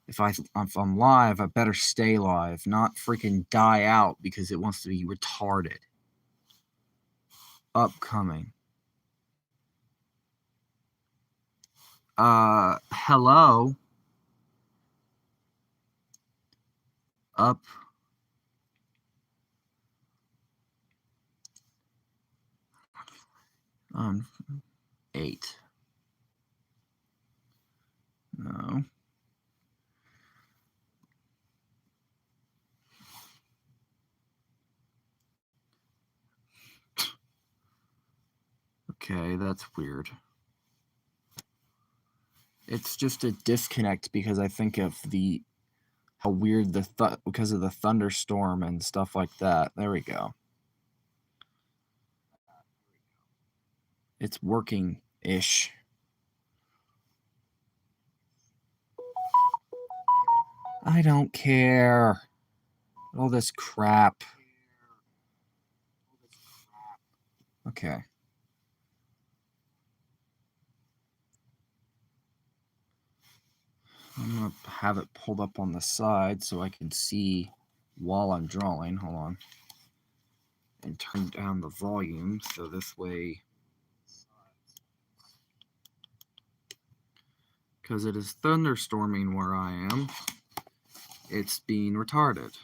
if I'm live, I better stay live, not freaking die out because it wants to be retarded. Upcoming. Hello. Up. Um, 8. No. Okay, that's weird. It's just a disconnect because I think of how weird because of the thunderstorm and stuff like that. There we go. It's working-ish. I don't care. All this crap. Okay. I'm going to have it pulled up on the side so I can see while I'm drawing. Hold on. And turn down the volume so this way, because it is thunderstorming where I am, it's being retarded.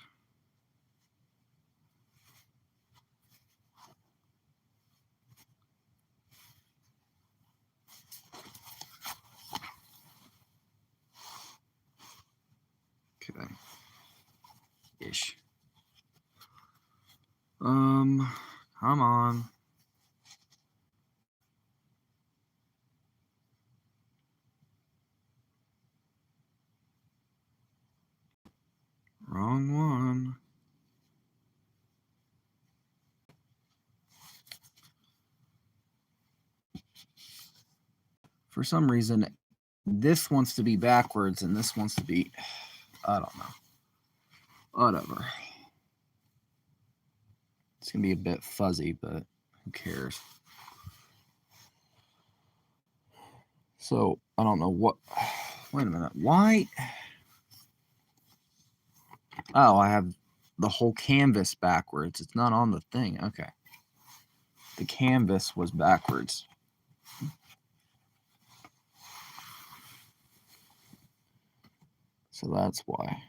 Okay. Ish. Come on. Wrong one. For some reason, this wants to be backwards and this wants to be, I don't know. Whatever. It's going to be a bit fuzzy, but who cares? So, I don't know what... Wait a minute. Why? Oh, I have the whole canvas backwards. It's not on the thing. Okay. The canvas was backwards. So that's why.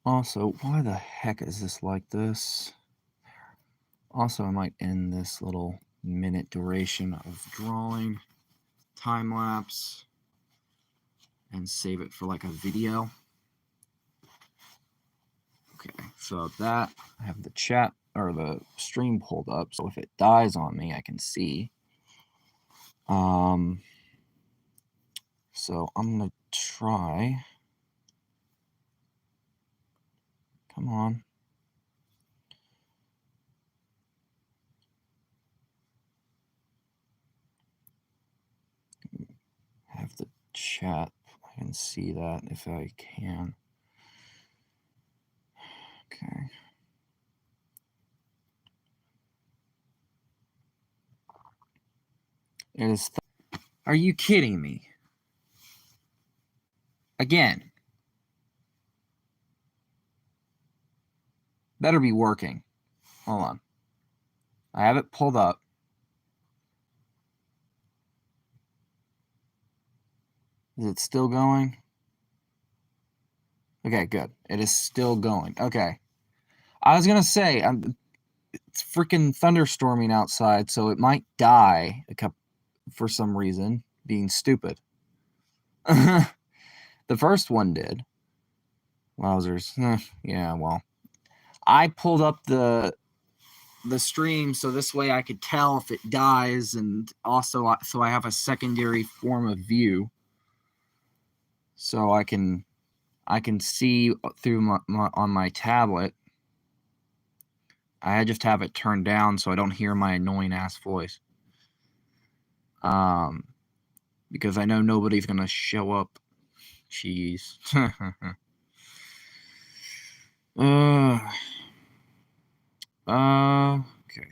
Also, why the heck is this like this? Also, I might end this little minute duration of drawing time lapse and save it for like a video. Okay, so that I have the chat or the stream pulled up, so if it dies on me, I can see. So I'm gonna try. Come on. Have the chat. I can see that if I can. Okay. It is. Are you kidding me? Again. Better be working. Hold on. I have it pulled up. Is it still going? Okay, good. It is still going. Okay. I was going to say, it's freaking thunderstorming outside, so it might die for some reason, being stupid. The first one did. Wowzers. Yeah, well. I pulled up the stream so this way I could tell if it dies, and also so I have a secondary form of view. So I can see through on my tablet I just have it turned down so I don't hear my annoying ass voice. Because I know nobody's gonna show up. Jeez. Okay.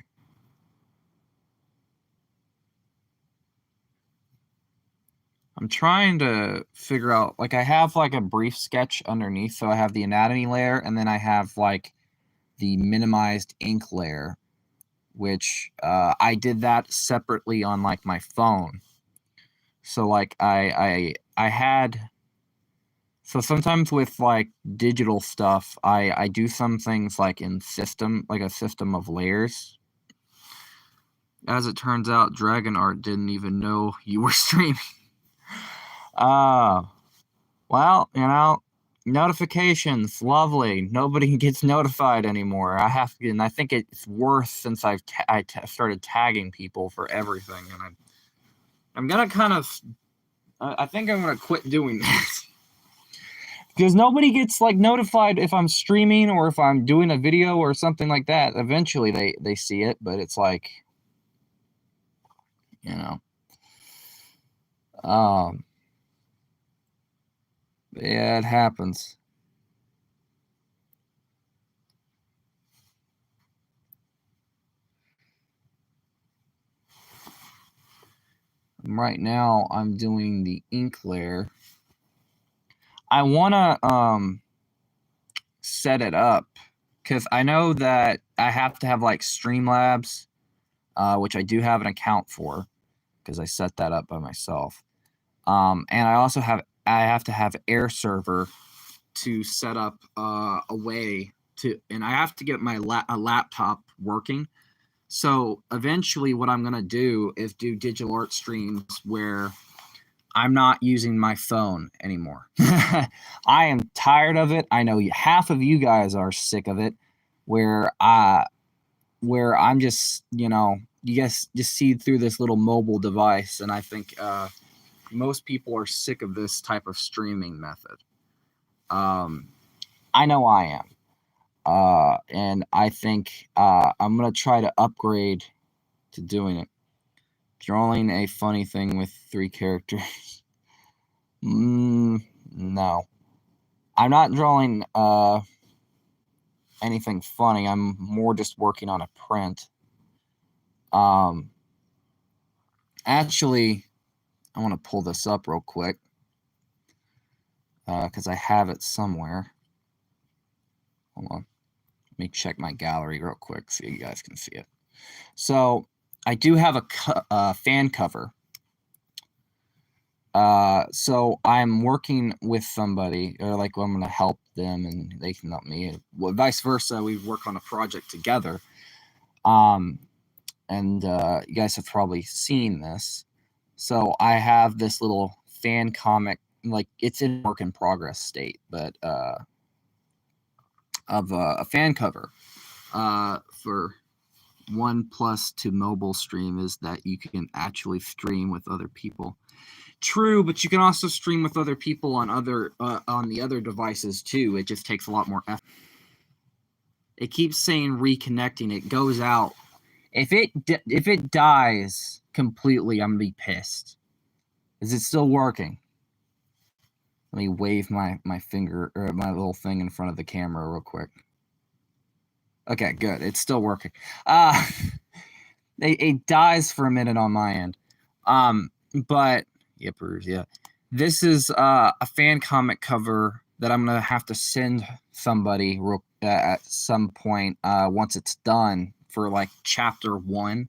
I'm trying to figure out, like, I have like a brief sketch underneath, so I have the anatomy layer, and then I have like the minimized ink layer, which I did that separately on like my phone. So like I had, so sometimes with like digital stuff, I do some things like in system, like a system of layers. As it turns out, Dragon Art didn't even know you were streaming. Well, you know, notifications, lovely. Nobody gets notified anymore. I have to, and I think it's worse since I started tagging people for everything, and I'm gonna kind of, I think I'm gonna quit doing this because nobody gets like notified if I'm streaming or if I'm doing a video or something like that. Eventually, they see it, but it's like, you know, yeah, it happens. Right now, I'm doing the ink layer. I wanna set it up because I know that I have to have like Streamlabs, which I do have an account for because I set that up by myself. And I have to have Air Server to set up a way to, and I have to get my a laptop working. So eventually, what I'm gonna do is do digital art streams where I'm not using my phone anymore. I am tired of it. I know half of you guys are sick of it. Where I'm just, you know, you guys just see through this little mobile device, and I think most people are sick of this type of streaming method. I know I am, and I think I'm gonna try to upgrade to doing it. Drawing a funny thing with 3 characters. No. I'm not drawing anything funny. I'm more just working on a print. Actually, I want to pull this up real quick because I have it somewhere. Hold on. Let me check my gallery real quick so you guys can see it. So I do have a fan cover. So I'm working with somebody, or like I'm gonna help them and they can help me. Well, vice versa, we work on a project together. And you guys have probably seen this. So I have this little fan comic, like it's in work in progress state, but of a fan cover for OnePlus to mobile stream is that you can actually stream with other people. True, but you can also stream with other people on the other devices too. It just takes a lot more effort. It keeps saying reconnecting. It goes out. If it dies completely, I'm gonna be pissed. Is it still working? Let me wave my finger or my little thing in front of the camera real quick. Okay, good. It's still working. It dies for a minute on my end. But yippers, yeah. This is a fan comic cover that I'm gonna have to send somebody at some point once it's done for like chapter 1.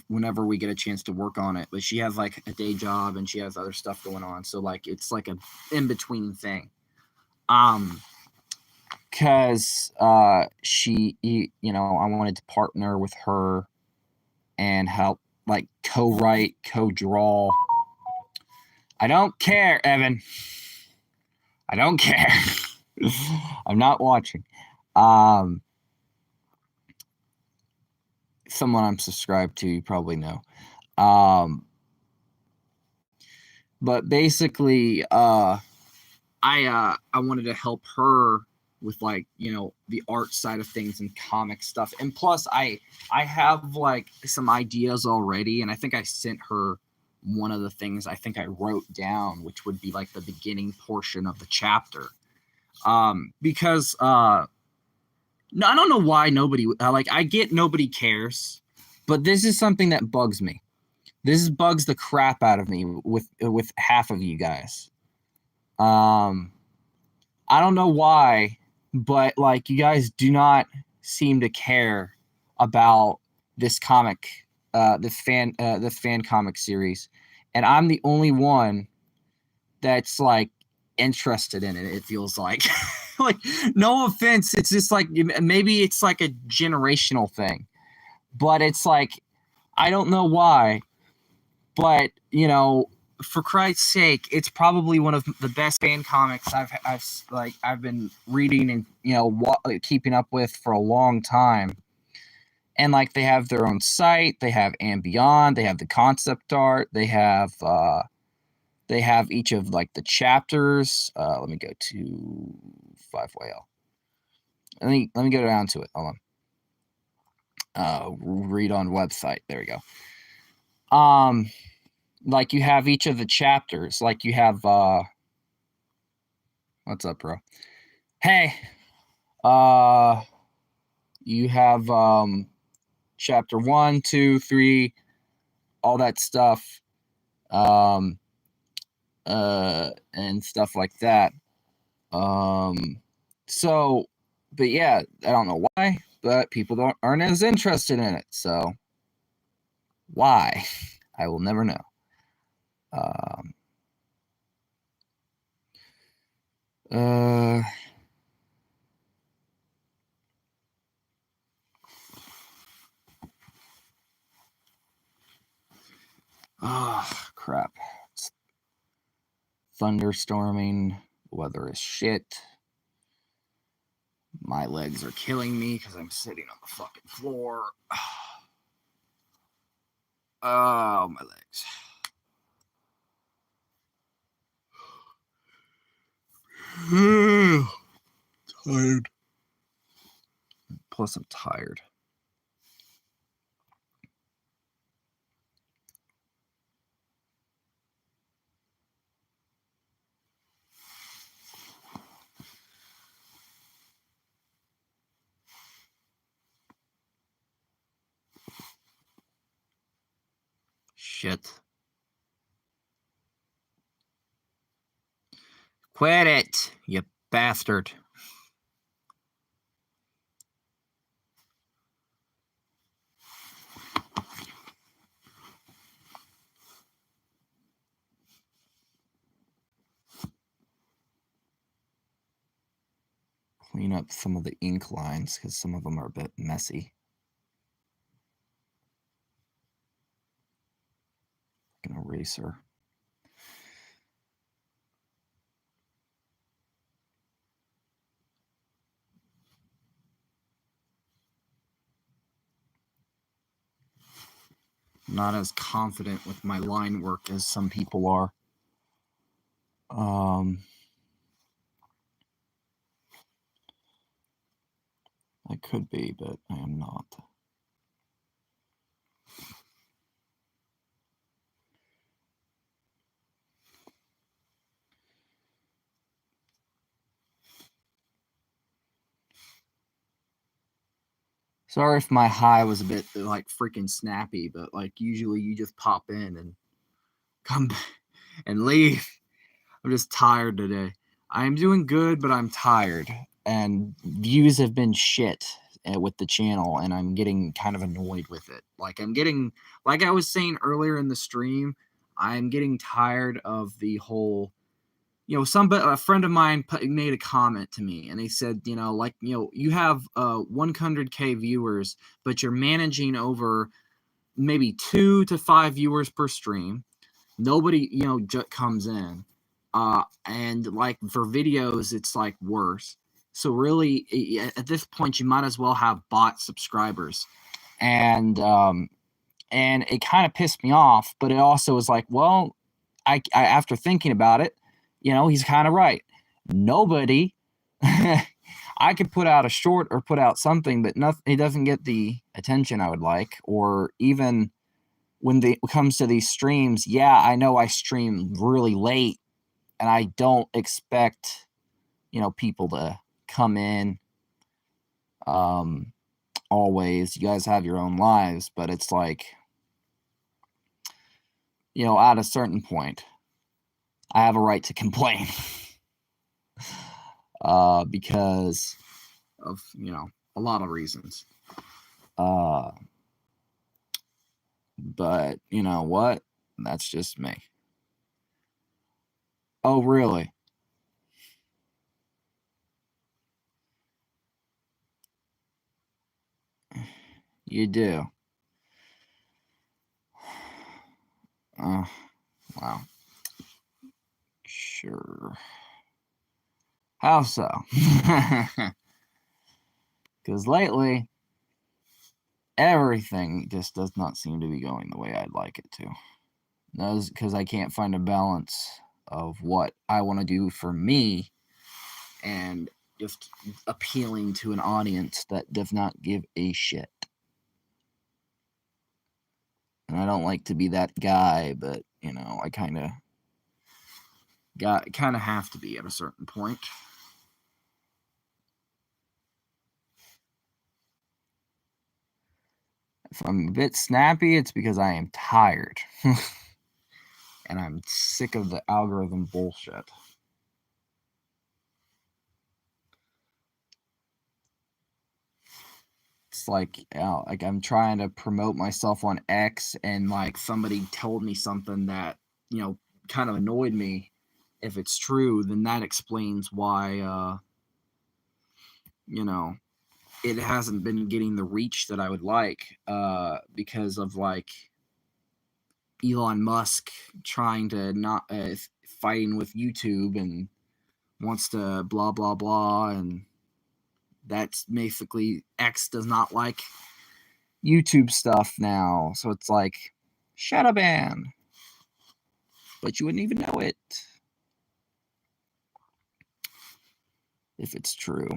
Whenever we get a chance to work on it, but she has like a day job and she has other stuff going on, so like it's like a in between thing. Because she, you know, I wanted to partner with her and help like co-write, co-draw. I don't care, Evan. I don't care. I'm not watching. Someone I'm subscribed to, you probably know. But basically, I wanted to help her with like, the art side of things and comic stuff. And plus I have like some ideas already, and I think I sent her one of the things I think I wrote down, which would be like the beginning portion of the chapter. Because no, I don't know why nobody like, I get nobody cares, but this is something that bugs me. This bugs the crap out of me with half of you guys. I don't know why, but like, you guys do not seem to care about this comic, this fan comic series, and I'm the only one that's like interested in it. It feels like, like, no offense, it's just like, maybe it's like a generational thing, but it's like, I don't know why, but for Christ's sake, it's probably one of the best fan comics I've been reading and keeping up with for a long time. And like, they have their own site, they have And Beyond, they have the concept art, they have each of like the chapters. Let me go to 5YL. Let me go down to it. Hold on. Read on website. There we go. Like, you have each of the chapters. Like, you have what's up, bro? Hey. You have chapter 1, 2, 3, all that stuff. And stuff like that. So, but yeah, I don't know why, but people aren't as interested in it. So why? I will never know. Crap. It's thunderstorming. The weather is shit. My legs are killing me because I'm sitting on the fucking floor. Oh, my legs. Tired. Plus, I'm tired. Shit. Quit it, you bastard. Clean up some of the ink lines because some of them are a bit messy. An eraser. Not as confident with my line work as some people are. I could be, but I am not. Sorry if my high was a bit like freaking snappy, but like, usually you just pop in and come back and leave. I'm just tired today. I am doing good, but I'm tired, and views have been shit with the channel, and I'm getting kind of annoyed with it. Like, like I was saying earlier in the stream, I'm getting tired of the whole, a friend of mine made a comment to me, and they said, you have 100K viewers, but you're managing over maybe 2 to 5 viewers per stream. Nobody, comes in. And like, for videos, it's like worse. So really, at this point, you might as well have bot subscribers. And it kind of pissed me off, but it also was like, well, I after thinking about it, he's kind of right. Nobody, I I could put out a short or put out something, but nothing. It doesn't get the attention I would like, or even when it comes to these streams. Yeah, I know I stream really late, and I don't expect people to come in. Always, you guys have your own lives, but it's like, at a certain point, I have a right to complain. Because of a lot of reasons. But you know what? That's just me. Oh, really? You do? Wow. Sure. How so? Because lately, everything just does not seem to be going the way I'd like it to. That's because I can't find a balance of what I want to do for me and just appealing to an audience that does not give a shit. And I don't like to be that guy, but I kind of have to be at a certain point. If I'm a bit snappy, it's because I am tired. And I'm sick of the algorithm bullshit. It's like I'm trying to promote myself on X, and like somebody told me something that kind of annoyed me. If it's true, then that explains why it hasn't been getting the reach that I would like, because of like Elon Musk trying to not fighting with YouTube and wants to blah blah blah, and that's basically X does not like YouTube stuff now, so it's like shadow ban, but you wouldn't even know it if it's true.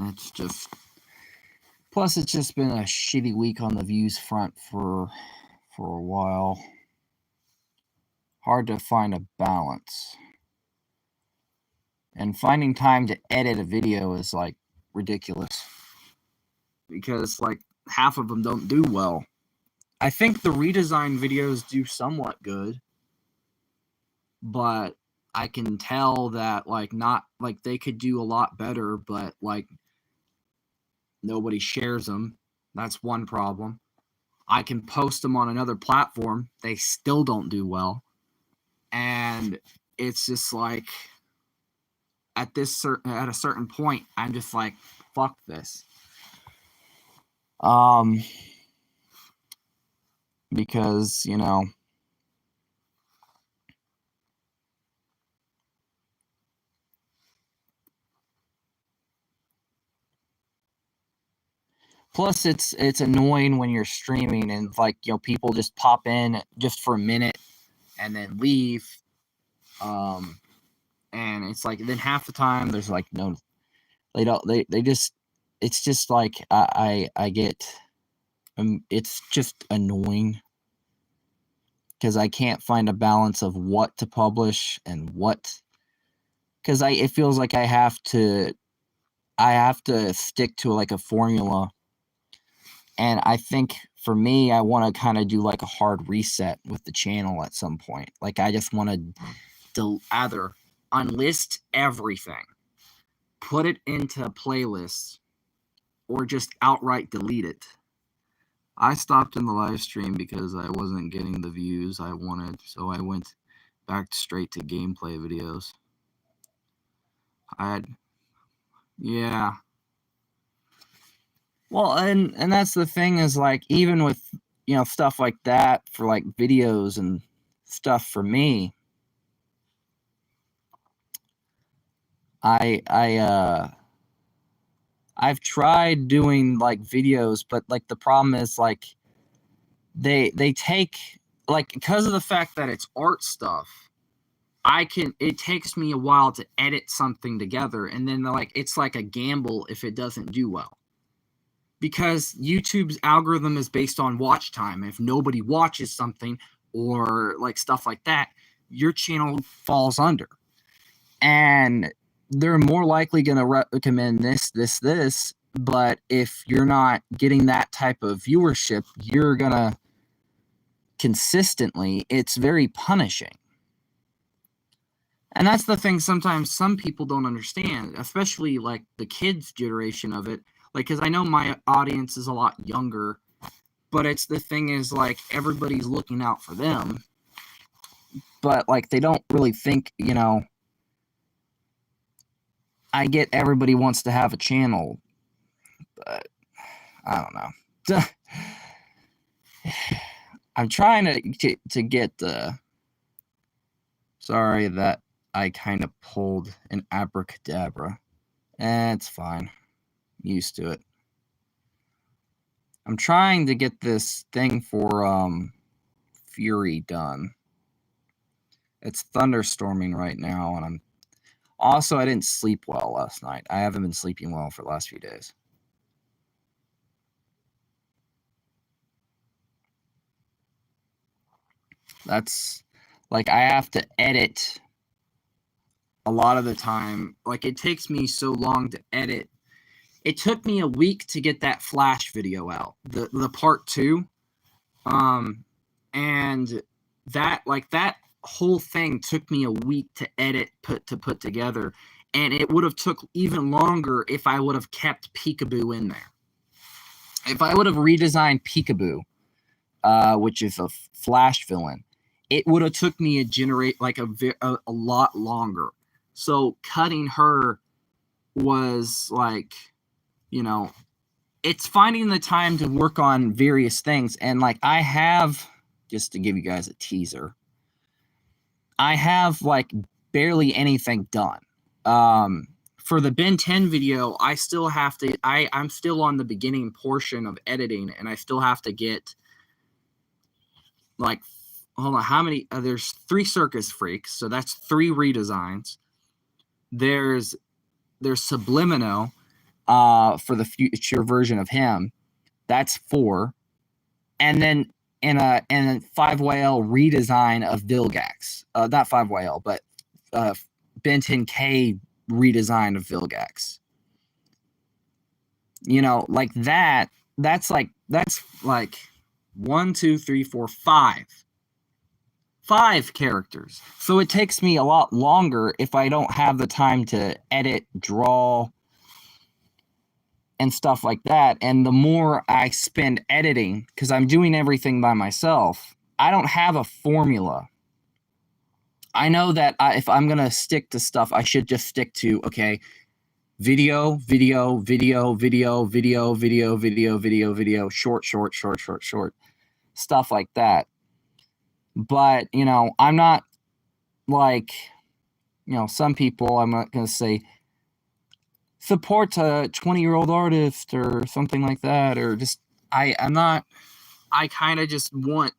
It's just, plus it's just been a shitty week on the views front for a while. Hard to find a balance. And finding time to edit a video is like ridiculous, because like half of them don't do well. I think the redesign videos do somewhat good, but I can tell that like not like they could do a lot better, but like nobody shares them. That's one problem. I can post them on another platform, they still don't do well. And it's just like at a certain point, I'm just like, fuck this. Because plus it's annoying when you're streaming and like people just pop in just for a minute and then leave, and it's like then half the time there's like no, they don't, they just, it's just like I get, it's just annoying because I can't find a balance of what to publish and what, because it feels like I have to stick to like a formula. And I think for me, I want to kind of do like a hard reset with the channel at some point. Like I just want to either unlist everything, put it into playlists, or just outright delete it. I stopped in the live stream because I wasn't getting the views I wanted, so I went back straight to gameplay videos. Yeah. Well, and that's the thing is like even with stuff like that for like videos and stuff for me. I've tried doing like videos, but like the problem is like they take, like, because of the fact that it's art stuff, it takes me a while to edit something together, and then like it's like a gamble if it doesn't do well. Because YouTube's algorithm is based on watch time. If nobody watches something or like stuff like that, your channel falls under. And they're more likely going to recommend this. But if you're not getting that type of viewership, you're going to consistently, it's very punishing. And that's the thing sometimes some people don't understand, especially like the kids' generation of it. Like, because I know my audience is a lot younger, but it's the thing is like everybody's looking out for them. But like they don't really think, I get everybody wants to have a channel, but I don't know. I'm trying to get the. Sorry that I kind of pulled an abracadabra. It's fine. Used to it. I'm trying to get this thing for Fury done. It's thunderstorming right now, and I didn't sleep well last night. I haven't been sleeping well for the last few days. That's like I have to edit a lot of the time. Like it takes me so long to edit. It took me a week to get that Flash video out, the part 2. And that whole thing took me a week to edit, put together, and it would have took even longer if I would have kept Peekaboo in there. If I would have redesigned Peekaboo, which is a Flash villain, it would have took me a lot longer. So cutting her was like, it's finding the time to work on various things. And like I have, just to give you guys a teaser, I have like barely anything done. For the Ben 10 video, I still have to, I'm still on the beginning portion of editing, and I still have to get like, hold on, how many, there's 3 Circus Freaks, so that's 3 redesigns. There's Subliminal, for the future version of him, that's 4. And then in a 5YL redesign of Vilgax, not 5YL, but Ben 10K redesign of Vilgax. Like that's like 1, 2, 3, 4, 5 characters. So it takes me a lot longer if I don't have the time to edit, draw, and stuff like that. And the more I spend editing, because I'm doing everything by myself, I don't have a formula. I know that if I'm going to stick to stuff, I should just stick to, okay, video, short, stuff like that. But, I'm not like, some people, I'm not going to say, support a 20-year-old artist or something like that, or just, I kind of just want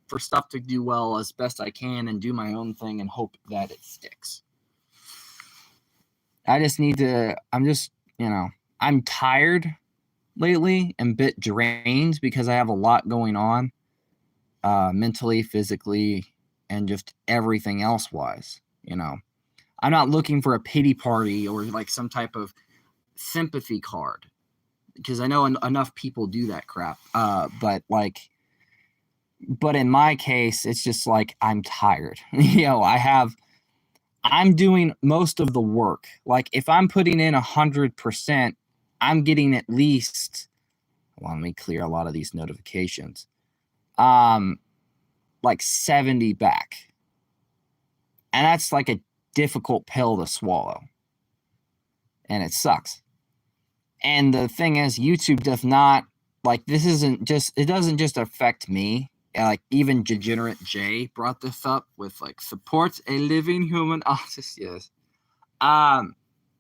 for stuff to do well as best I can and do my own thing and hope that it sticks. I just need to, I'm tired lately and a bit drained because I have a lot going on, mentally, physically, and just everything else wise. I'm not looking for a pity party or like some type of sympathy card, because I know enough people do that crap. But in my case, it's just like I'm tired. I'm doing most of the work. Like if I'm putting in 100%, I'm getting at least. Well, let me clear a lot of these notifications. Like 70 back, and that's like a difficult pill to swallow, and it sucks. And the thing is, YouTube does not like this isn't just, it doesn't just affect me. Like even Degenerate J brought this up with like supports a living human artist. Yes.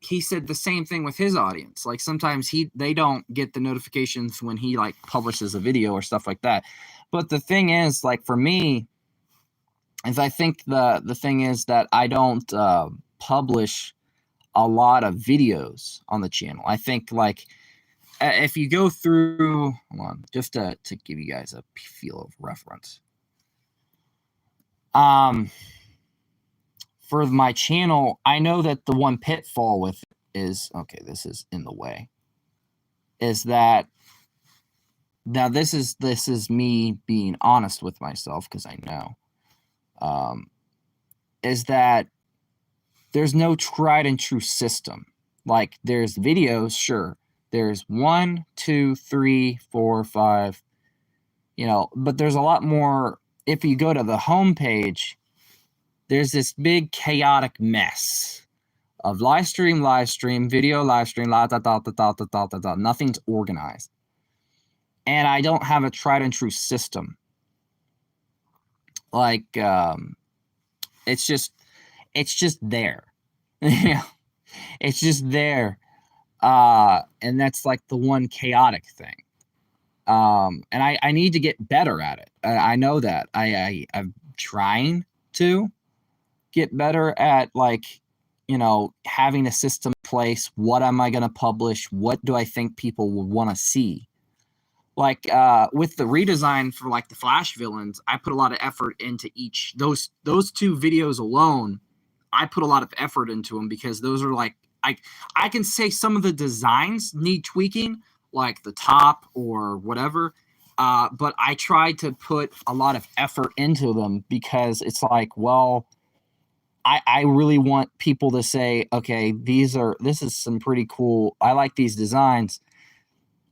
He said the same thing with his audience. Like sometimes they don't get the notifications when he like publishes a video or stuff like that. But the thing is, like for me, is I think the thing is that I don't publish a lot of videos on the channel. I think like if you go through, hold on, just to give you guys a feel of reference. For my channel, I know that the one pitfall with it is, okay, this is in the way, is that now this is me being honest with myself because I know, is that there's no tried and true system. Like there's videos, sure. There's 1, 2, 3, 4, 5, but there's a lot more. If you go to the homepage, there's this big chaotic mess of live stream, video, live stream, nothing's organized. And I don't have a tried and true system. Like, it's just there. It's just there. And that's like the one chaotic thing. And I need to get better at it. I know that. I'm trying to get better at like, having a system in place. What am I going to publish? What do I think people would want to see? Like with the redesign for like the Flash villains, I put a lot of effort into those 2 videos alone. I put a lot of effort into them because those are like, I can say some of the designs need tweaking, like the top or whatever. But I try to put a lot of effort into them because it's like, well, I really want people to say, okay, this is some pretty cool. I like these designs.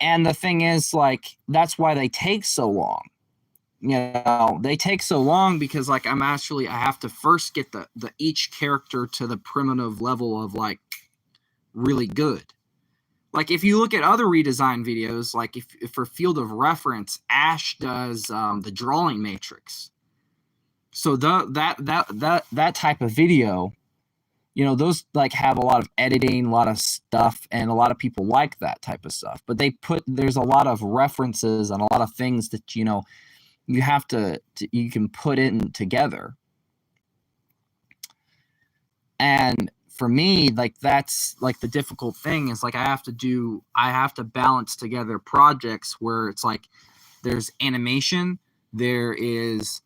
And the thing is, like, that's why they take so long. They take so long because like I have to first get the each character to the primitive level of like really good. Like if you look at other redesign videos, like if for field of reference, Ash does the drawing matrix. So that type of video, those like have a lot of editing, a lot of stuff, and a lot of people like that type of stuff. But there's a lot of references and a lot of things that you have you can put in together. And for me, like that's like the difficult thing is like I have to balance together projects where it's like there's animation, there is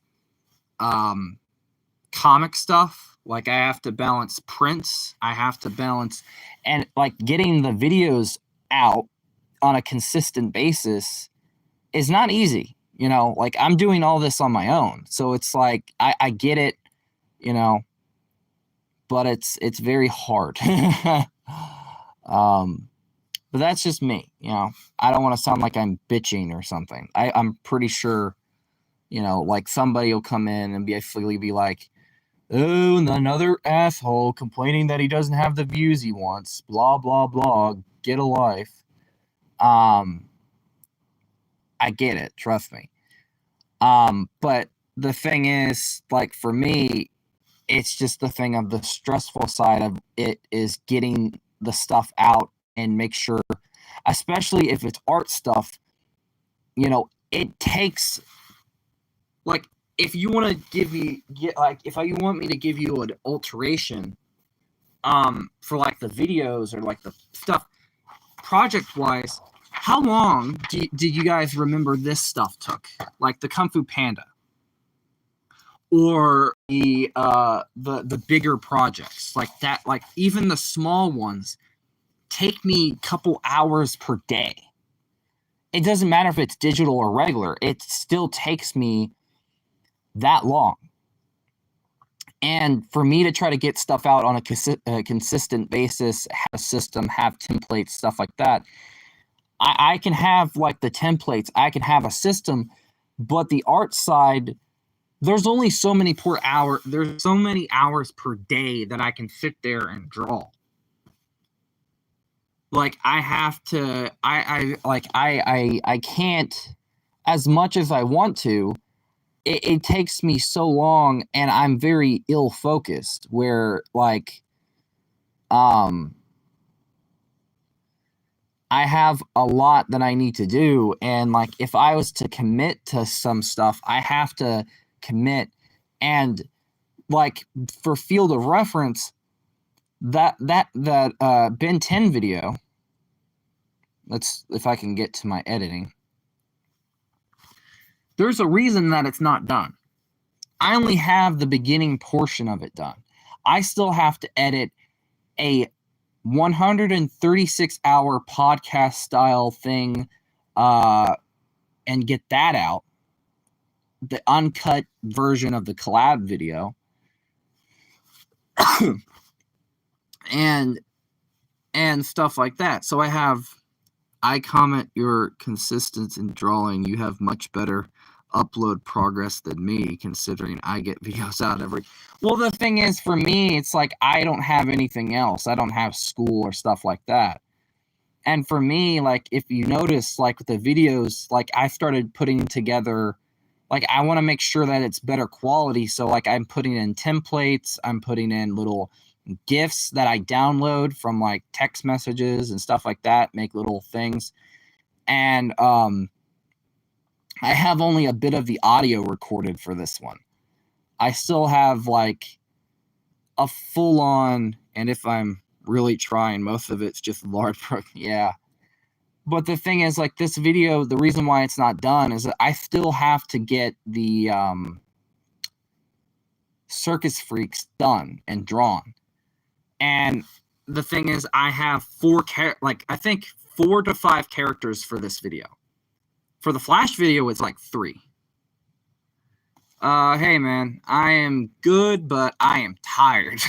comic stuff, like I have to balance prints, I have to balance, and like getting the videos out on a consistent basis is not easy. Like I'm doing all this on my own, so it's like I get it, but it's very hard. But that's just me. I don't want to sound like I'm bitching or something. I'm pretty sure, like somebody will come in and be like, oh, another asshole complaining that he doesn't have the views he wants, blah blah blah, get a life. I get it, trust me. But the thing is, like for me, it's just the thing of the stressful side of it is getting the stuff out and make sure, especially if it's art stuff, it takes, like, if you want to if you want me to give you an alteration, for like the videos or like the stuff project wise, how long did you guys remember this stuff took? Like the Kung Fu Panda, or the bigger projects like that, like even the small ones take me a couple hours per day. It doesn't matter if it's digital or regular, it still takes me that long. And for me to try to get stuff out on a consistent basis, have a system, have templates, stuff like that, I can have like the templates, I can have a system, but the art side, there's only so many there's so many hours per day that I can sit there and draw. like I have to I can't, as much as I want to, it takes me so long and I'm very ill focused where like um I have a lot that I need to do, and like if I was to commit to some stuff, I have to commit. And like for field of reference, that Ben 10 video, let's, if I can get to my editing, there's a reason that it's not done. I only have the beginning portion of it done. I still have to edit a 136-hour podcast style thing and get that out, the uncut version of the collab video. and stuff like that. So I comment your consistency in drawing. You have much better upload progress than me, considering I get videos out every. Well, the thing is, for me, it's like I don't have anything else. I don't have school or stuff like that. And for me, like if you notice, like with the videos, like I started putting together, like I want to make sure that it's better quality. So like I'm putting in templates, I'm putting in little GIFs that I download from like text messages and stuff like that, make little things. And I have only a bit of the audio recorded for this one. I still have like a full on, and if I'm really trying, most of it's just large. Yeah. But the thing is, like this video, the reason why it's not done is that I still have to get the Circus Freaks done and drawn. And the thing is, I have I think 4 to 5 characters for this video. For the Flash video, it's like 3. Hey man, I am good, but I am tired.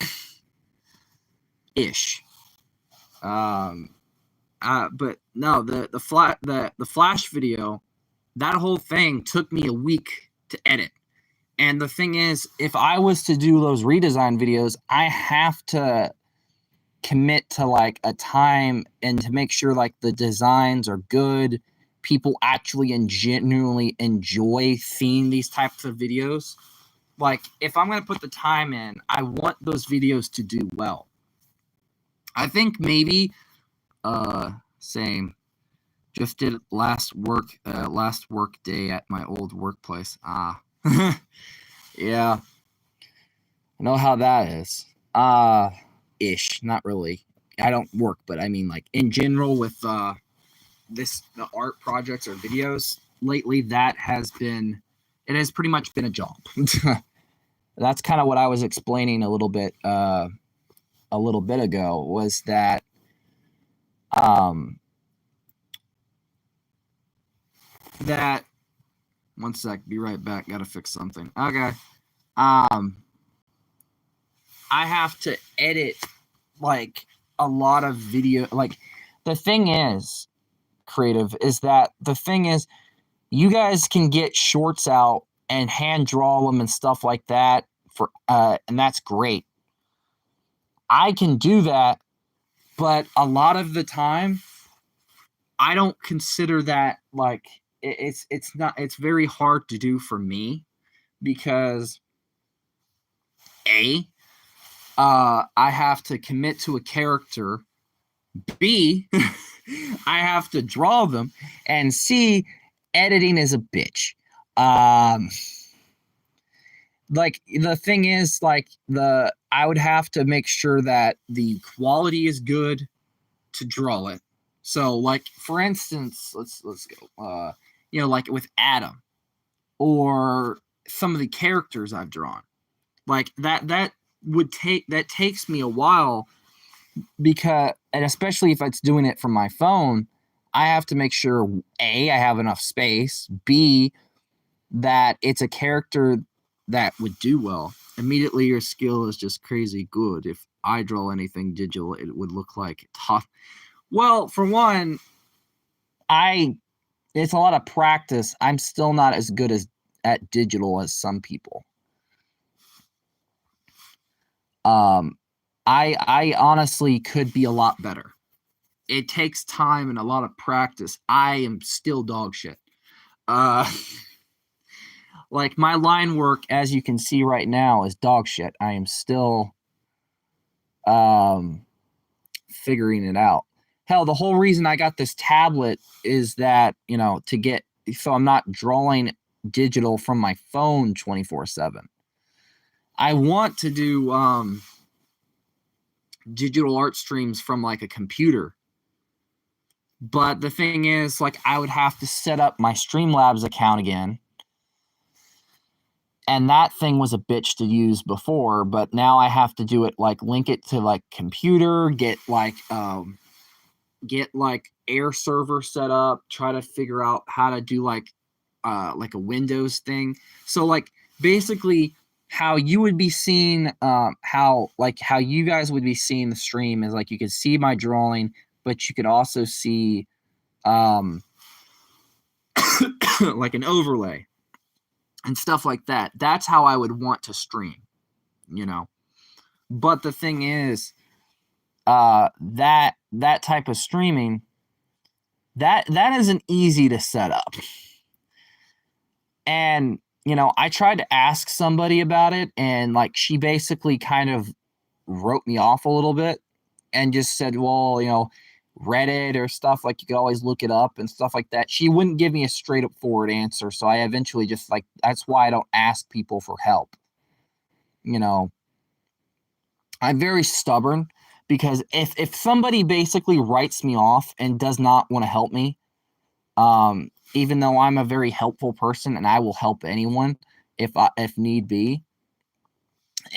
Ish. But no, the Flash video, that whole thing took me a week to edit. And the thing is, if I was to do those redesign videos, I have to commit to like a time and to make sure like the designs are good, people actually and genuinely enjoy seeing these types of videos. Like if I'm going to put the time in, I want those videos to do well. I think maybe same, just did last work day at my old workplace. Yeah, I know how that is. Ish, not really. I don't work, but I mean like in general with the art projects or videos lately, it has pretty much been a job. That's kind of what I was explaining a little bit ago, was that that one sec, be right back, gotta fix something. Okay. I have to edit like a lot of video. Like the thing is, creative, is that the thing is, you guys can get shorts out and hand draw them and stuff like that for and that's great. I can do that, but a lot of the time I don't consider that like it's very hard to do for me, because I have to commit to a character, B, I have to draw them, and C, editing is a bitch. Like the thing is, like I would have to make sure that the quality is good to draw it. So like for instance, let's go. Like with Adam or some of the characters I've drawn. Like that takes me a while, because, and especially if it's doing it from my phone, I have to make sure A, I have enough space, B, that it's a character that would do well. Immediately your skill is just crazy good. If I draw anything digital, it would look like tough. Well, for one, it's a lot of practice. I'm still not as good at digital as some people. I honestly could be a lot better. it takes time and a lot of practice. I am still dog shit. Uh, like my line work, as you can see right now, is dog shit. I am still figuring it out. Hell, the whole reason I got this tablet is that, to get, so I'm not drawing digital from my phone 24/7. I want to do digital art streams from like a computer. But the thing is, like, I would have to set up my Streamlabs account again. And that thing was a bitch to use before, but now I have to do it, like, link it to like computer, get like air server set up, try to figure out how to do like a Windows thing. So like basically how you would be seeing how you guys would be seeing the stream is like you could see my drawing, but you could also see like an overlay and stuff like that. That's how I would want to stream, But the thing is, that type of streaming, that isn't easy to set up. And I tried to ask somebody about it, and like she basically kind of wrote me off a little bit and just said, well, Reddit or stuff, like you could always look it up and stuff like that. She wouldn't give me a straight up forward answer. So I eventually just that's why I don't ask people for help. I'm very stubborn because if somebody basically writes me off and does not want to help me, even though I'm a very helpful person and I will help anyone if need be,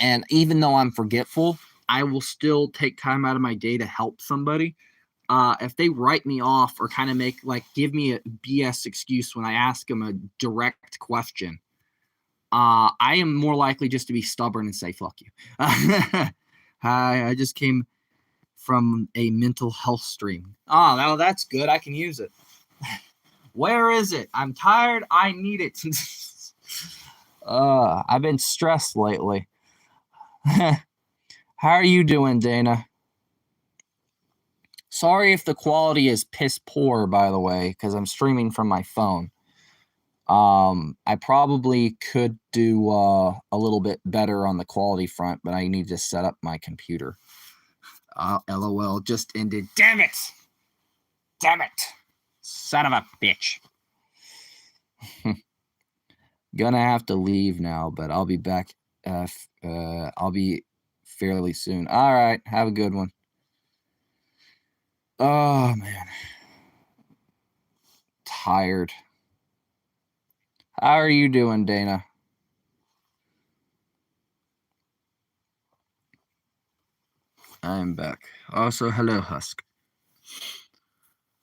and even though I'm forgetful, I will still take time out of my day to help somebody. If they write me off or kind of give me a BS excuse when I ask them a direct question, I am more likely just to be stubborn and say, fuck you. Hi, I just came from a mental health stream. Oh, now that's good. I can use it. Where is it? I'm tired. I need it. I've been stressed lately. How are you doing, Dana? Sorry if the quality is piss poor, by the way, because I'm streaming from my phone. I probably could do a little bit better on the quality front, but I need to set up my computer. LOL just ended. Damn it! Damn it! Son of a bitch. Gonna have to leave now, but I'll be back. I'll be fairly soon. All right, have a good one. Oh man, tired. How are you doing, Dana? I'm back. Also, hello, Husk.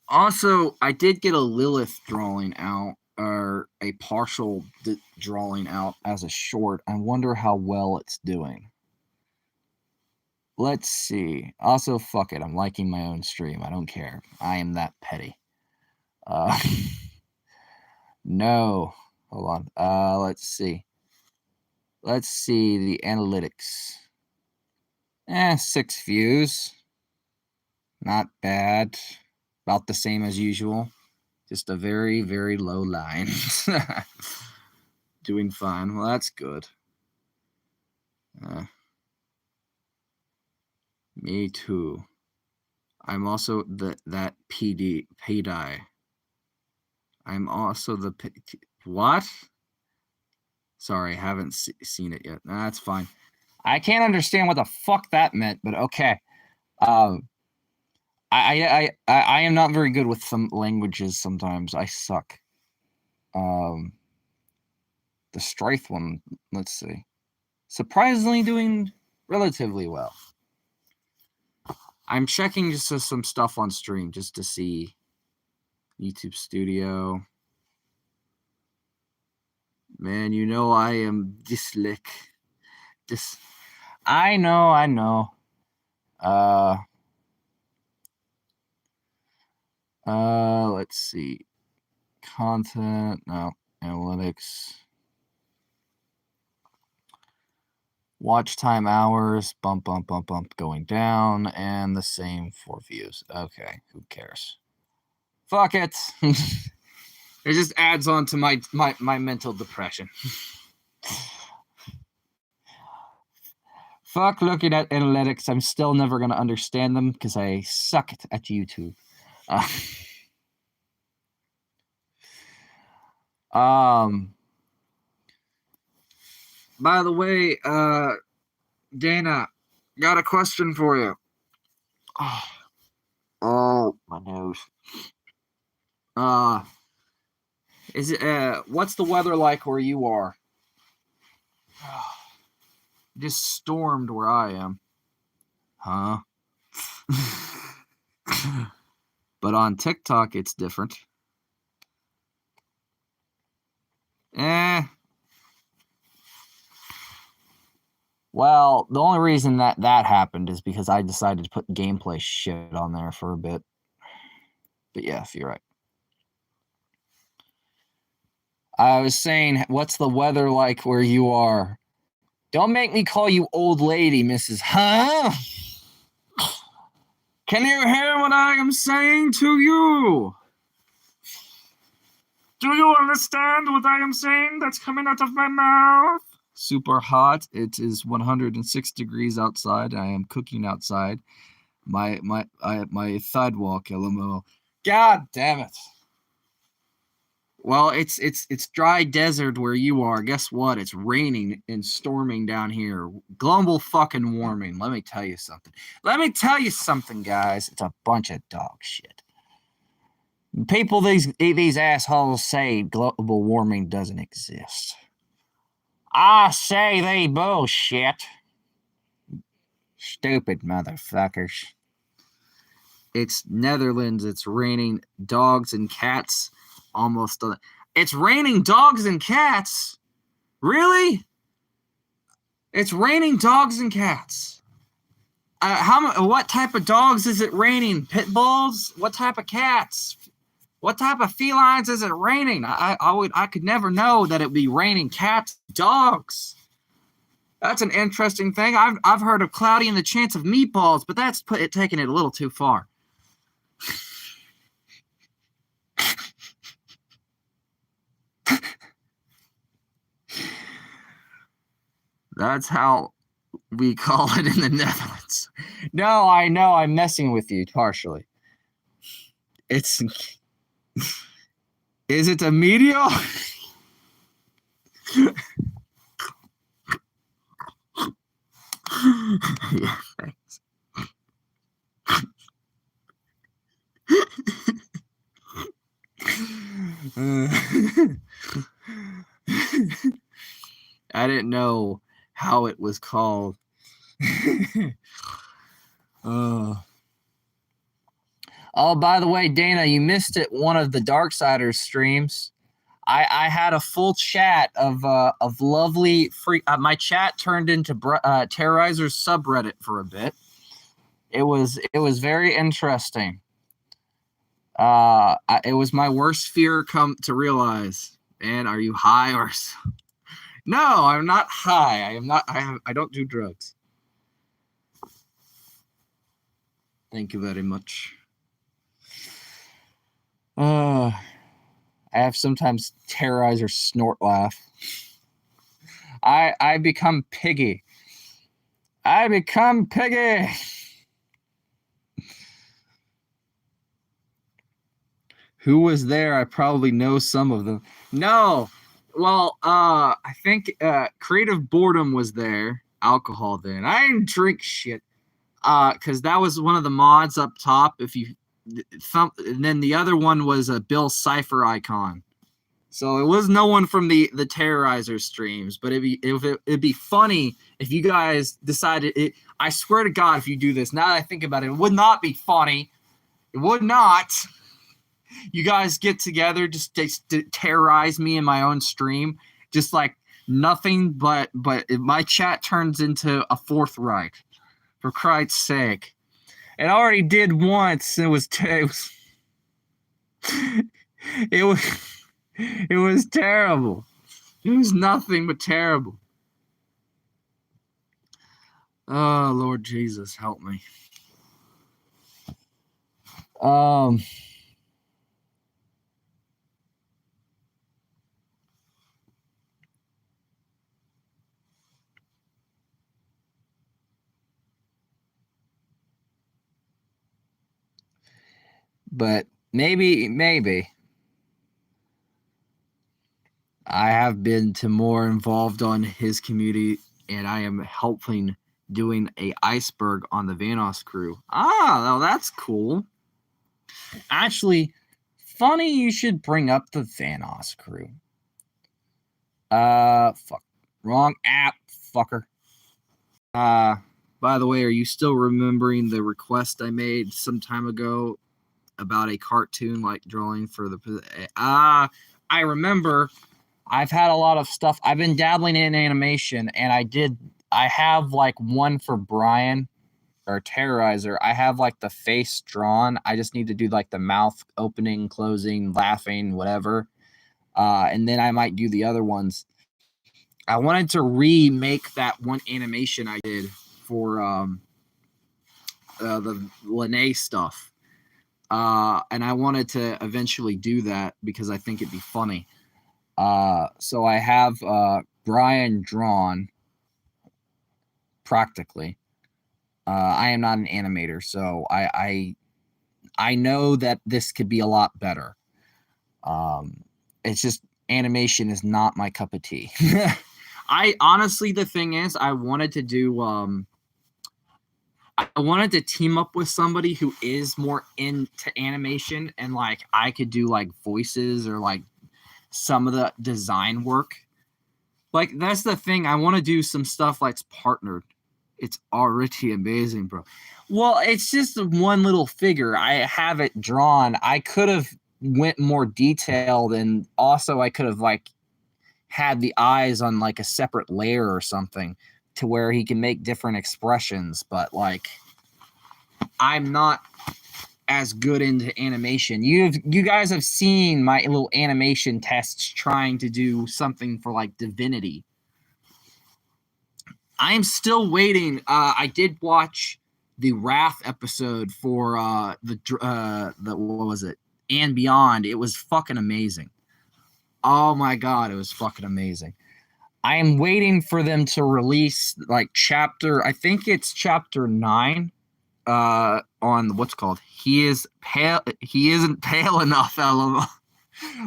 Also, I did get a Lilith drawing out, or a partial drawing out as a short. I wonder how well it's doing. Let's see. Also, fuck it. I'm liking my own stream. I don't care. I am that petty. No. Hold on. Let's see. Let's see the analytics. 6 views. Not bad. About the same as usual. Just a very, very low line. Doing fine. Well, that's good. Me too. I'm also that PDI. I'm also the what? Sorry, haven't seen it yet. Nah, that's fine. I can't understand what the fuck that meant, but okay. I am not very good with some languages sometimes. I suck. The Strife one, let's see. Surprisingly doing relatively well. I'm checking just some stuff on stream just to see. YouTube Studio. Man, I am dyslexic. I know. Let's see. Content, no. Analytics. Watch time hours, bump, going down, and the same for views. Okay, who cares? Fuck it. It just adds on to my mental depression. Fuck looking at analytics. I'm still never going to understand them because I suck at YouTube. By the way, Dana, got a question for you. Oh, my nose. Is it what's the weather like where you are? Just stormed where I am. Huh? But on TikTok it's different. Well, the only reason that happened is because I decided to put gameplay shit on there for a bit. But yeah, you're right. I was saying, what's the weather like where you are? Don't make me call you old lady, Mrs. Huh? Can you hear what I am saying to you? Do you understand what I am saying that's coming out of my mouth? Super hot. It is 106 degrees outside. I am cooking outside. My sidewalk, LMO. God damn it. Well, it's dry desert where you are. Guess what? It's raining and storming down here. Global fucking warming. Let me tell you something. Guys. It's a bunch of dog shit. People, these assholes say global warming doesn't exist. I say they bullshit. Stupid motherfuckers. It's Netherlands. It's raining dogs and cats. Almost. It's raining dogs and cats. Really? It's raining dogs and cats. What type of dogs is it raining? Pit bulls? What type of cats? What type of felines is it raining? I could never know that it would be raining cats, dogs. That's an interesting thing. I've heard of Cloudy and the Chance of Meatballs, but that's taking it a little too far. That's how we call it in the Netherlands. No, I know. I'm messing with you partially. Is it a meteor? Yeah, thanks. I didn't know how it was called. Oh, by the way, Dana, you missed it. One of the Darksiders streams. I had a full chat of lovely free. My chat turned into Terrorizer's subreddit for a bit. It was very interesting. It was my worst fear come to realize. Man, are you high or? No, I'm not high. I am not. I don't do drugs. Thank you very much. I have sometimes Terrorizer snort laugh. I become piggy. I become piggy. Who was there? I probably know some of them. No. Well, I think Creative Boredom was there. Alcohol then. I didn't drink shit. Because that was one of the mods up top. If you and then the other one was a Bill Cipher icon. So it was no one from the Terrorizer streams, but it'd be funny if you guys decided it. I swear to God, if you do this, now that I think about it, it would not be funny. It would not. You guys get together just to terrorize me in my own stream, just like nothing but my chat turns into a Fourth Reich. For Christ's sake. It already did once. It was terrible. It was terrible. It was nothing but terrible. Oh, Lord Jesus, help me. Um, but maybe I have been to more involved on his community, and I am helping doing a iceberg on the Vanos crew. Ah, well, that's cool. Actually, funny you should bring up the Vanos crew. Fuck. Wrong app, fucker. By the way, are you still remembering the request I made some time ago about a cartoon like drawing for the I remember. I've had a lot of stuff. I've been dabbling in animation, and I have like one for Brian or Terrorizer. I have like the face drawn. I just need to do like the mouth opening, closing, laughing, whatever. And then I might do the other ones. I wanted to remake that one animation I did for the Lene stuff. And I wanted to eventually do that because I think it'd be funny. So I have Brian drawn practically. I am not an animator, so I know that this could be a lot better. It's just animation is not my cup of tea. I honestly, the thing is, I wanted to do I wanted to team up with somebody who is more into animation, and like I could do like voices or like some of the design work. Like that's the thing. I want to do some stuff like partnered. It's already amazing, bro. Well, it's just one little figure. I have it drawn. I could have went more detailed, and also I could have like had the eyes on like a separate layer or something to where he can make different expressions, but like I'm not as good into animation. You guys have seen my little animation tests trying to do something for like Divinity. I'm still waiting. I did watch the Wrath episode for the what was it? And Beyond. It was fucking amazing. Oh my god, it was fucking amazing. I am waiting for them to release like chapter. I think it's chapter 9. On what's called. He is pale. He isn't pale enough, LMO.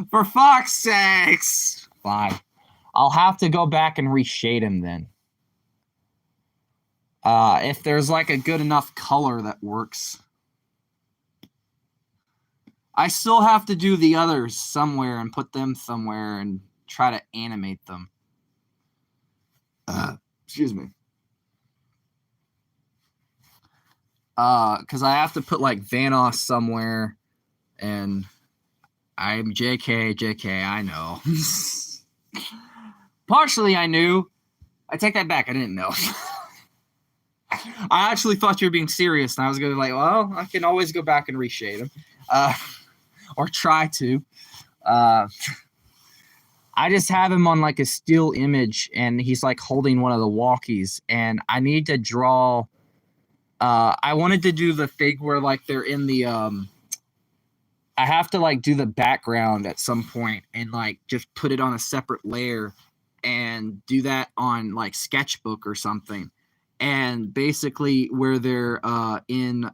For fuck's sakes. Fine. I'll have to go back and reshade him then. If there's like a good enough color that works. I still have to do the others somewhere and put them somewhere and try to animate them. Excuse me. Because I have to put like Vanos somewhere, and I'm JK, I know. Partially I knew. I take that back, I didn't know. I actually thought you were being serious, and I was going to be like, well, I can always go back and reshade him. Or try to. I just have him on like a still image, and he's like holding one of the walkies, and I need to draw. I wanted to do the thing where like they're in the I have to like do the background at some point and like just put it on a separate layer and do that on like Sketchbook or something. And basically where they're in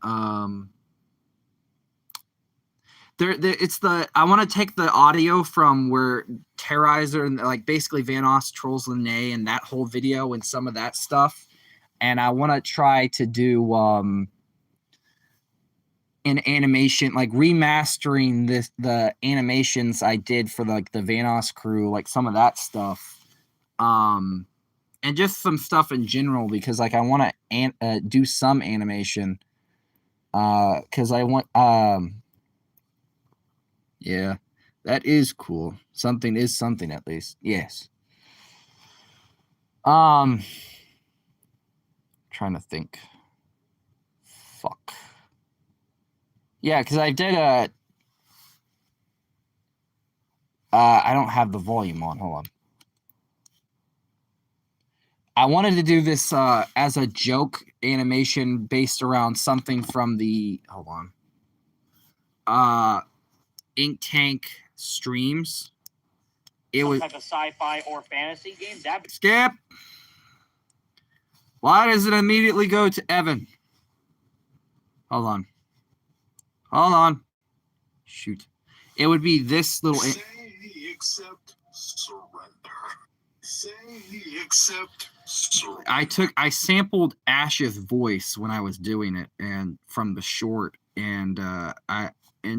it's the I want to take the audio from where Terrorizer and like basically Vanos trolls Lene and that whole video and some of that stuff, and I want to try to do an animation like remastering the animations I did for like the Vanos crew, like some of that stuff, and just some stuff in general because like I want to do some animation because I want yeah, that is cool. Something is something at least. Yes. Trying to think. Fuck. Yeah, because I did a. I don't have the volume on. Hold on. I wanted to do this as a joke animation based around something from the Ink Tank streams. It was type of sci-fi or fantasy game. Skip. Why does it immediately go to Evan? Hold on. Shoot. It would be this little. Say accept surrender. Say accept surrender. I sampled Ash's voice when I was doing it, and from the short, and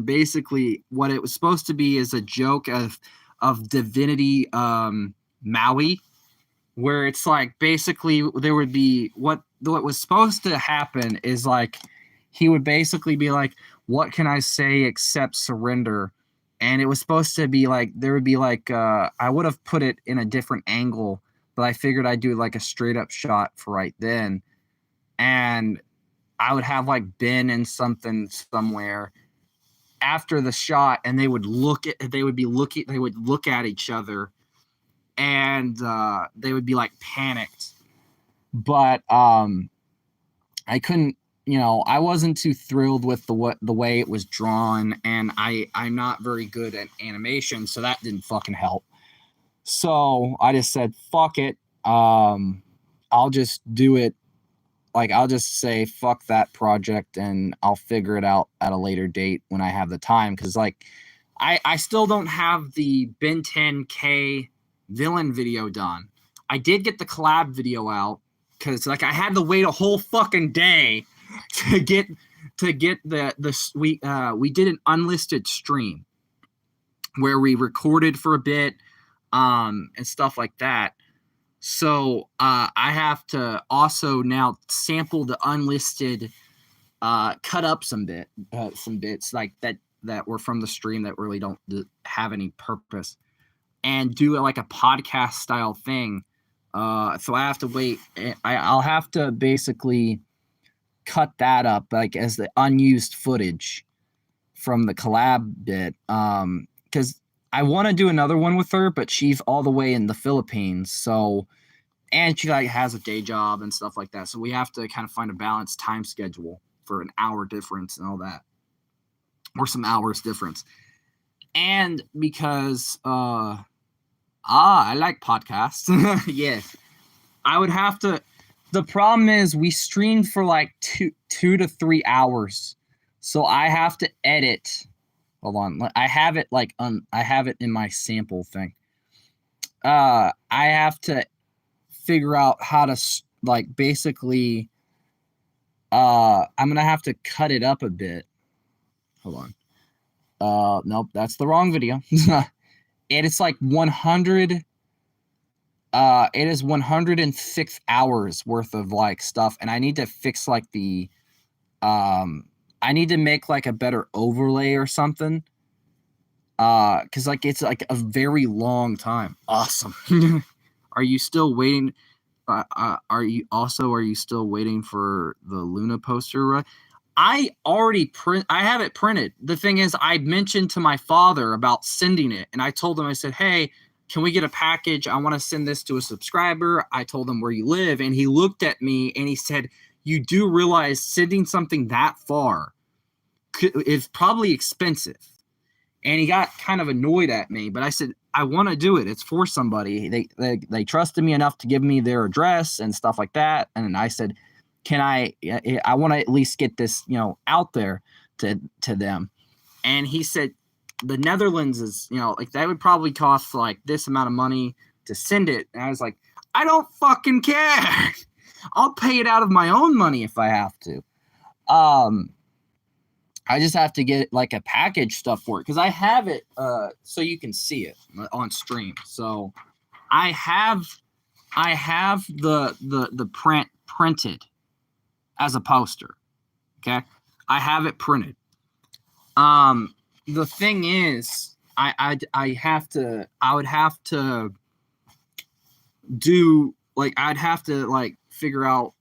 basically what it was supposed to be is a joke of Divinity Maui, where it's like basically there would be what was supposed to happen is like he would basically be like, what can I say except surrender? And it was supposed to be like there would be like I would have put it in a different angle, but I figured I'd do like a straight up shot for right then, and I would have like been in something somewhere after the shot, and they would look at each other, and they would be like panicked. But I couldn't, I wasn't too thrilled with the way it was drawn, and I'm not very good at animation, so that didn't fucking help. So I just said, fuck it. I'll just do it. Like, I'll just say, fuck that project, and I'll figure it out at a later date when I have the time. Because, like, I still don't have the Ben 10K villain video done. I did get the collab video out, because, like, I had to wait a whole fucking day to get we did an unlisted stream where we recorded for a bit and stuff like that. So I have to also now sample the unlisted, cut up some bits like that were from the stream that really don't have any purpose, and do it like a podcast style thing. So I have to wait. I'll have to basically cut that up like as the unused footage from the collab bit, because I want to do another one with her, but she's all the way in the Philippines. So, and she like has a day job and stuff like that. So we have to kind of find a balanced time schedule for an hour difference and all that, or some hours difference. And because, I like podcasts. Yes. I would have to, the problem is we streamed for like two to 3 hours. So I have to edit. Hold on. I have it like I have it in my sample thing. I have to figure out how to like basically I'm going to have to cut it up a bit. Hold on. Nope, that's the wrong video. It is like 100 it is 106 hours worth of like stuff, and I need to fix like the I need to make like a better overlay or something. Cause like it's like a very long time. Awesome. Are you still waiting? Are you still waiting for the Luna poster? Right? I have it printed. The thing is, I mentioned to my father about sending it, and I told him, I said, hey, can we get a package? I want to send this to a subscriber. I told him where you live, and he looked at me and he said, you do realize sending something that far is probably expensive. And he got kind of annoyed at me, but I said, I want to do it. It's for somebody. They trusted me enough to give me their address and stuff like that. And I said, I want to at least get this, out there to them. And he said, the Netherlands is, like that would probably cost like this amount of money to send it. And I was like, I don't fucking care. I'll pay it out of my own money if I have to. I just have to get like a package stuff for it, because I have it so you can see it on stream. So I have the print printed as a poster. Okay, I have it printed. The thing is, I would have to do like I'd have to like figure out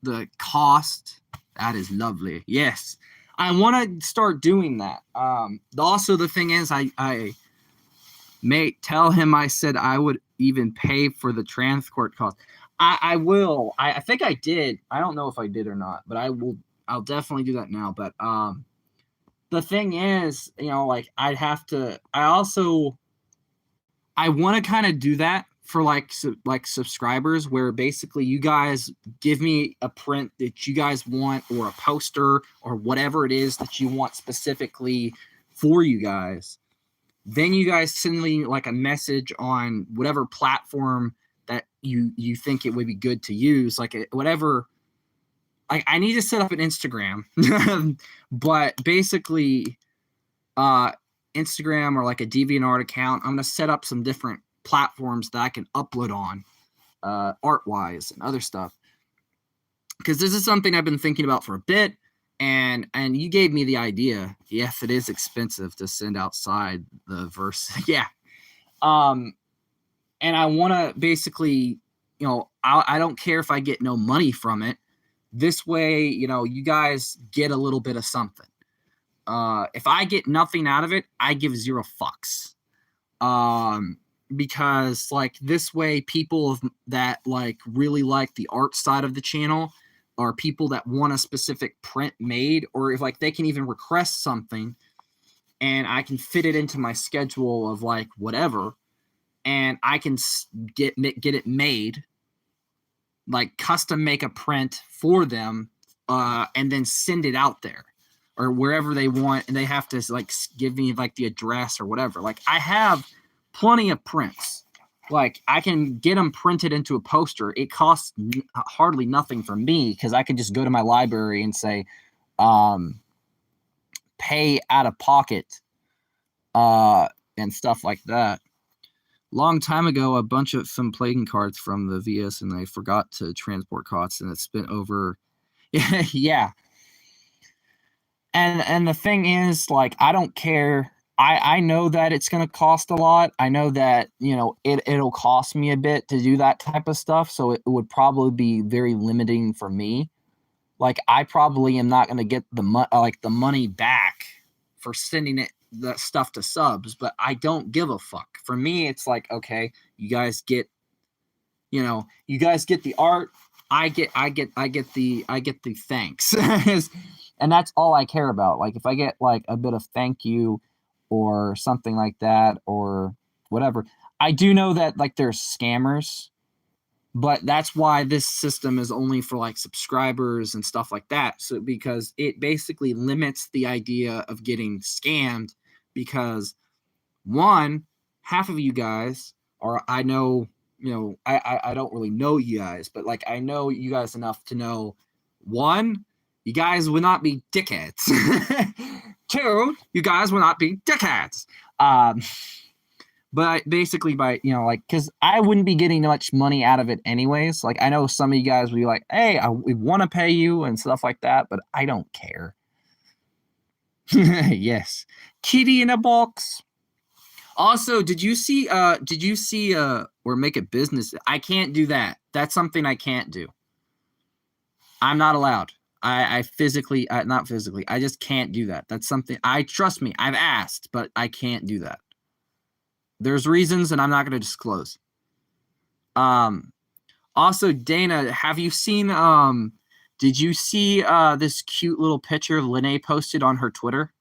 the cost. That is lovely. Yes. I want to start doing that. Also, the thing is, I may tell him, I said I would even pay for the transport cost. I will. I think I did. I don't know if I did or not, but I will. I'll definitely do that now. But the thing is, like I'd have to. I want to kind of do that for like subscribers, where basically you guys give me a print that you guys want, or a poster, or whatever it is that you want specifically for you guys. Then you guys send me like a message on whatever platform that you think it would be good to use, like whatever. I need to set up an Instagram, but basically, Instagram or like a DeviantArt account. I'm gonna set up some different platforms that I can upload on, art wise and other stuff, because this is something I've been thinking about for a bit. And you gave me the idea. Yes, it is expensive to send outside the verse. Yeah. And I want to basically, I don't care if I get no money from it. This way, you guys get a little bit of something. If I get nothing out of it, I give zero fucks. Because like this way, people that like really like the art side of the channel, or people that want a specific print made, or if like they can even request something, and I can fit it into my schedule of like whatever, and I can get it made, like custom make a print for them, and then send it out there or wherever they want, and they have to like give me like the address or whatever. Like I have plenty of prints. Like I can get them printed into a poster. It costs hardly nothing for me, because I can just go to my library and say, pay out of pocket, and stuff like that. Long time ago, a bunch of some playing cards from the VS, and I forgot to transport costs, and it's been over. Yeah. And the thing is, like, I don't care. I know that it's going to cost a lot. I know that, it'll cost me a bit to do that type of stuff. So it would probably be very limiting for me. Like, I probably am not going to get the money back for sending the stuff to subs, but I don't give a fuck. For me, it's like, okay, you guys get the art. I get the thanks. And that's all I care about. Like if I get like a bit of thank you or something like that or whatever. I do know that like there's scammers, but that's why this system is only for like subscribers and stuff like that. So because it basically limits the idea of getting scammed, because one, half of you guys, or I know, I don't really know you guys, but like I know you guys enough to know, one, you guys will not be dickheads. Two, you guys will not be dickheads. But basically by, because I wouldn't be getting much money out of it anyways. Like I know some of you guys will be like, hey, we want to pay you and stuff like that, but I don't care. Yes. Kitty in a box. Also, did you see or make a business? I can't do that. That's something I can't do. I'm not allowed. I physically, not physically, I just can't do that. That's something, trust me, I've asked, but I can't do that. There's reasons, and I'm not going to disclose. Also, Dana, have you seen, did you see this cute little picture Lene posted on her Twitter?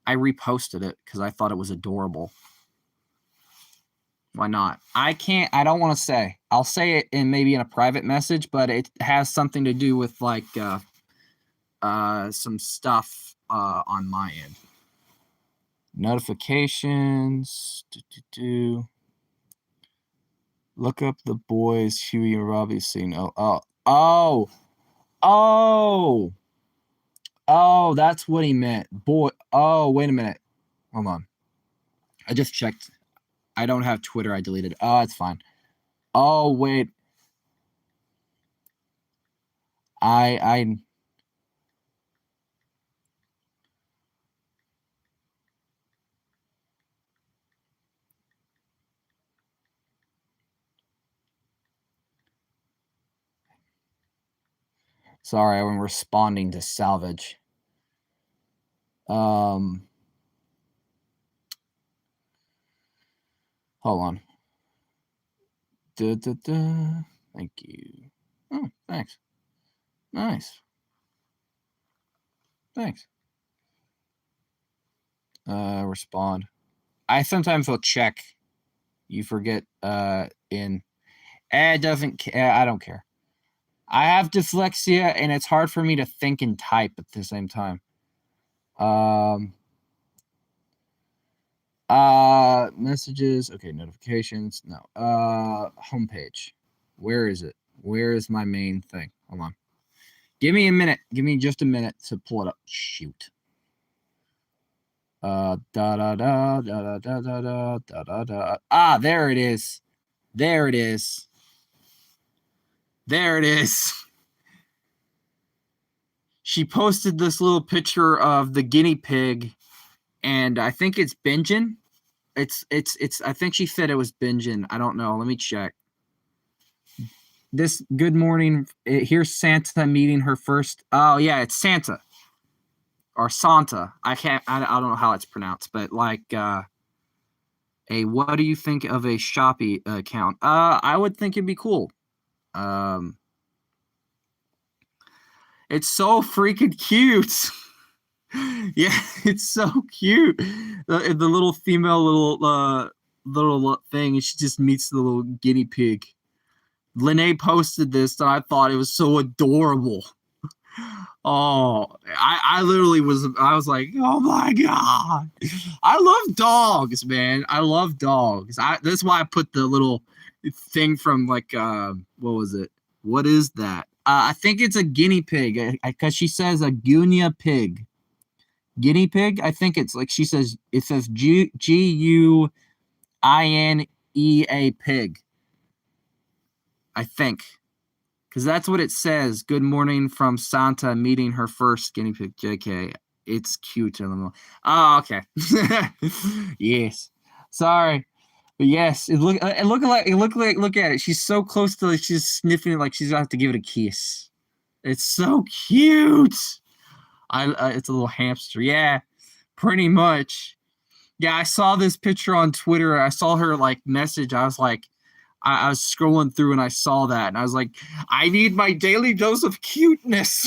I reposted it because I thought it was adorable. Why not? I don't want to say. I'll say it maybe in a private message, but it has something to do with like some stuff on my end. Notifications. Look up the boys, Huey and Robbie scene. Oh, that's what he meant. Boy. Oh, wait a minute. Hold on. I just checked. I don't have Twitter. I deleted it. Oh, it's fine. Oh, wait. I sorry, I'm responding to Salvage. Hold on. Thank you. Oh, thanks. Nice. Thanks. Respond. I sometimes will check. You forget in. It doesn't. I don't care. I have dyslexia, and it's hard for me to think and type at the same time. Messages. Okay, notifications. No. Homepage. Where is it? Where is my main thing? Hold on. Give me a minute. Give me just a minute to pull it up. Shoot. Da da da da da da da da da da. Ah, there it is. There it is. There it is. She posted this little picture of the guinea pig, and I think it's Benjin. It's. I think she said it was Benjin. I don't know. Let me check. This good morning. Here's Santa meeting her first. Oh yeah, it's Santa or Santa. I don't know how it's pronounced, but like what do you think of a Shopee account? I would think it'd be cool. It's so freaking cute. Yeah, it's so cute. The little female little thing, and she just meets the little guinea pig. Lene posted this, and I thought it was so adorable. Oh, I literally was. I was like, oh my god, I love dogs, man. I love dogs. That's why I put the little thing from like what was it? What is that? I think it's a guinea pig because she says a guinea pig. Guinea pig. I think it's like she says. It says Guinea pig. I think. Because that's what it says. Good morning from Santa meeting her first guinea pig. JK. It's cute. Oh, okay. Yes. Sorry. But yes, look at it. She's so close to it. She's sniffing it like she's gonna have to give it a kiss. It's so cute. It's a little hamster. Yeah, pretty much. Yeah, I saw this picture on Twitter. I saw her like message. I was like, I was scrolling through and I saw that, and I was like, I need my daily dose of cuteness.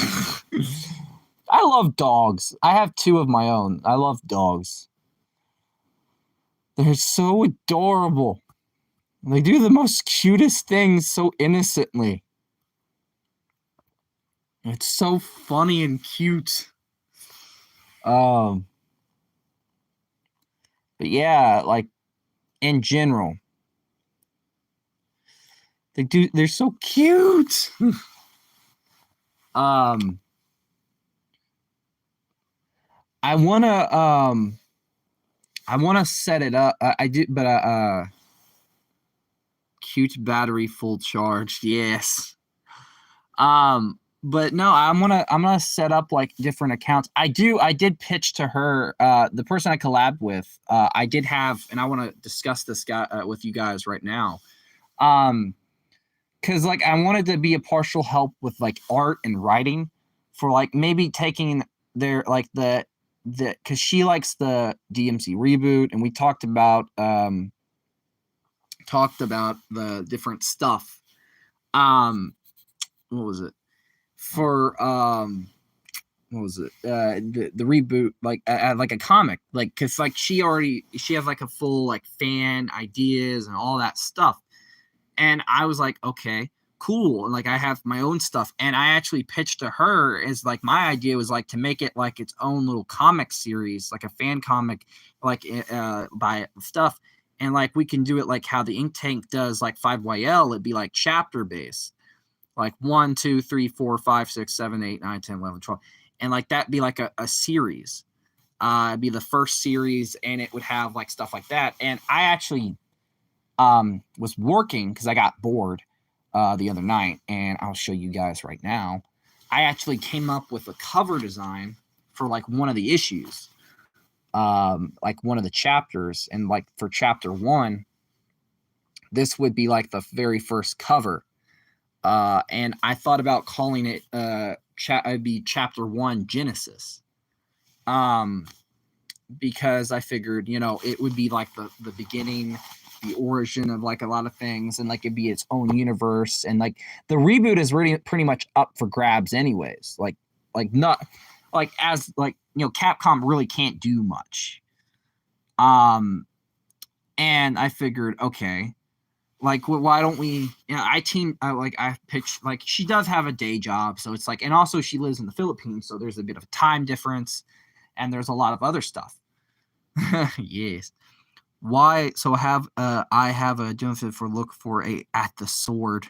I love dogs. I have 2 of my own. I love dogs. They're so adorable. They do the most cutest things so innocently. It's so funny and cute. But yeah, like in general, they're so cute. I wanna set it up. I do, but cute battery full charged. Yes. But no, I'm gonna set up like different accounts. I did pitch to her, the person I collabed with. I did have, and I want to discuss this guy with you guys right now. Because like I wanted to be a partial help with like art and writing for like maybe taking their like the because she likes the DMC reboot, and we talked about the different stuff. What was it? For what was it? The reboot, like a comic, like because like she has like a full like fan ideas and all that stuff, and I was like, okay, cool, and like I have my own stuff, and I actually pitched to her as like my idea was like to make it like its own little comic series, like a fan comic, like by stuff, and like we can do it like how the Ink Tank does like 5YL. It'd be like chapter based. Like 1, 2, 3, 4, 5, 6, 7, 8, 9, 10, 11, 12. And like that'd be like a series. It'd be the first series, and it would have like stuff like that. And I actually was working because I got bored the other night, and I'll show you guys right now. I actually came up with a cover design for like one of the issues, like one of the chapters. And like for chapter 1, this would be like the very first cover. And I thought about calling it it'd be chapter 1 Genesis. Because I figured, it would be like the beginning, the origin of like a lot of things, and like it'd be its own universe, and like the reboot is really pretty much up for grabs anyways. Like not like as like Capcom really can't do much. And I figured, okay, like why don't we? I pitched, like, she does have a day job, so it's like, and also she lives in the Philippines, so there's a bit of a time difference, and there's a lot of other stuff. Yes. Why? So I have a doing for look for a at the sword.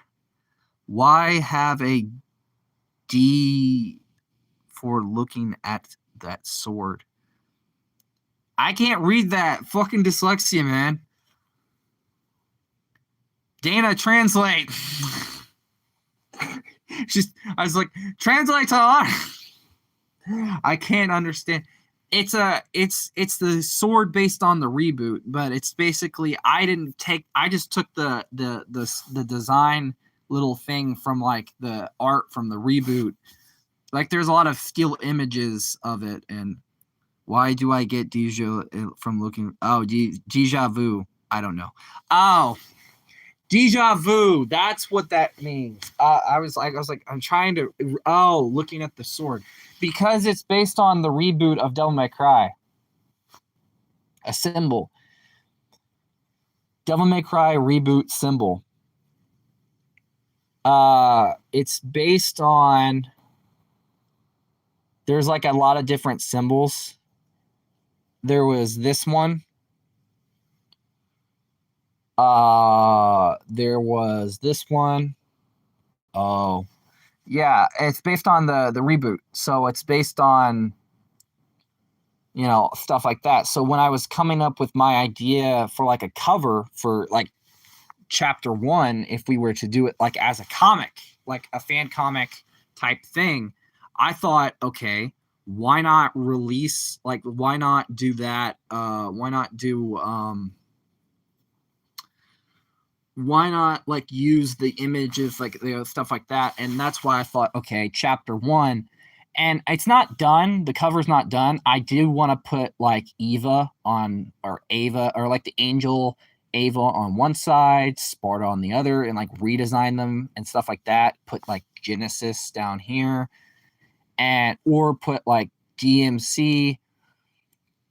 Why have a D for looking at that sword? I can't read that. Fucking dyslexia, man. Dana, translate. I was like, translate to R. I can't understand. It's the sword based on the reboot, but it's basically I just took the design little thing from like the art from the reboot. Like there's a lot of still images of it, and why do I get deja from looking? Oh, deja vu. I don't know. Oh, deja vu. That's what that means. I was like, I'm trying to. Oh, looking at the sword. Because it's based on the reboot of Devil May Cry. A symbol. Devil May Cry reboot symbol. It's based on... There's like a lot of different symbols. There was this one. There was this one. Oh. Yeah, it's based on the reboot. So it's based on, stuff like that. So when I was coming up with my idea for like a cover for like chapter 1, if we were to do it like as a comic, like a fan comic type thing, I thought, okay, why not release, like, why not do that? Why not like use the images, like stuff like that? And that's why I thought, okay, chapter 1, and it's not done. The cover's not done. I do want to put like Eva or Ava, or like the angel Ava on one side, Sparta on the other, and like redesign them and stuff like that. Put like Genesis down here, or put like DMC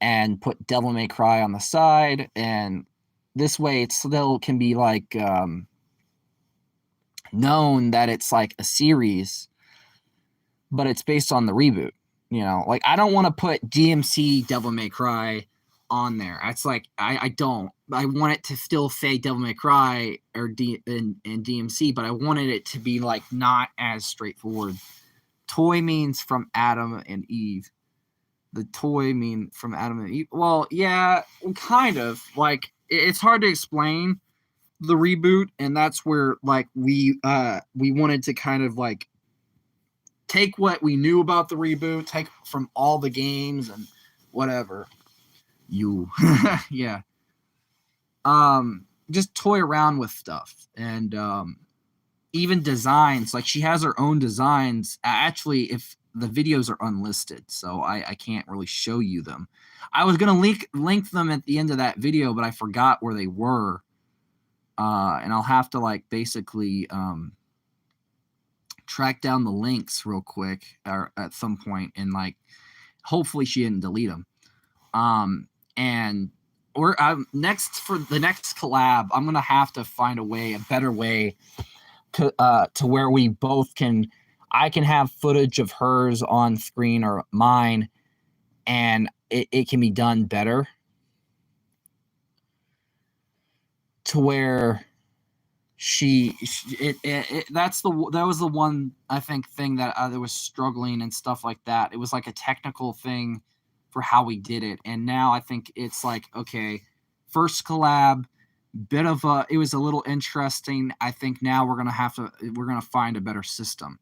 and put Devil May Cry on the side, and this way it still can be like known that it's like a series, but it's based on the reboot. Like I don't want to put DMC Devil May Cry on there. It's like I don't. I want it to still say Devil May Cry or and DMC, but I wanted it to be like not as straightforward. Toy means from Adam and Eve. The toy mean from Adam and Eve. Well, yeah, kind of. Like it's hard to explain the reboot, and that's where like we wanted to kind of like take what we knew about the reboot, take from all the games and whatever. Yeah. Just toy around with stuff, and even designs. Like she has her own designs. Actually, if the videos are unlisted, so I can't really show you them. I was gonna link them at the end of that video, but I forgot where they were. And I'll have to like basically track down the links real quick or at some point, and like hopefully she didn't delete them. And we're next for the next collab, I'm gonna have to find a better way to where we both I can have footage of hers on screen or mine, and it can be done better to where that was the one, I think, thing that was struggling and stuff like that. It was like a technical thing for how we did it, and now I think it's like, okay, first collab, it was a little interesting. I think now we're gonna find a better system.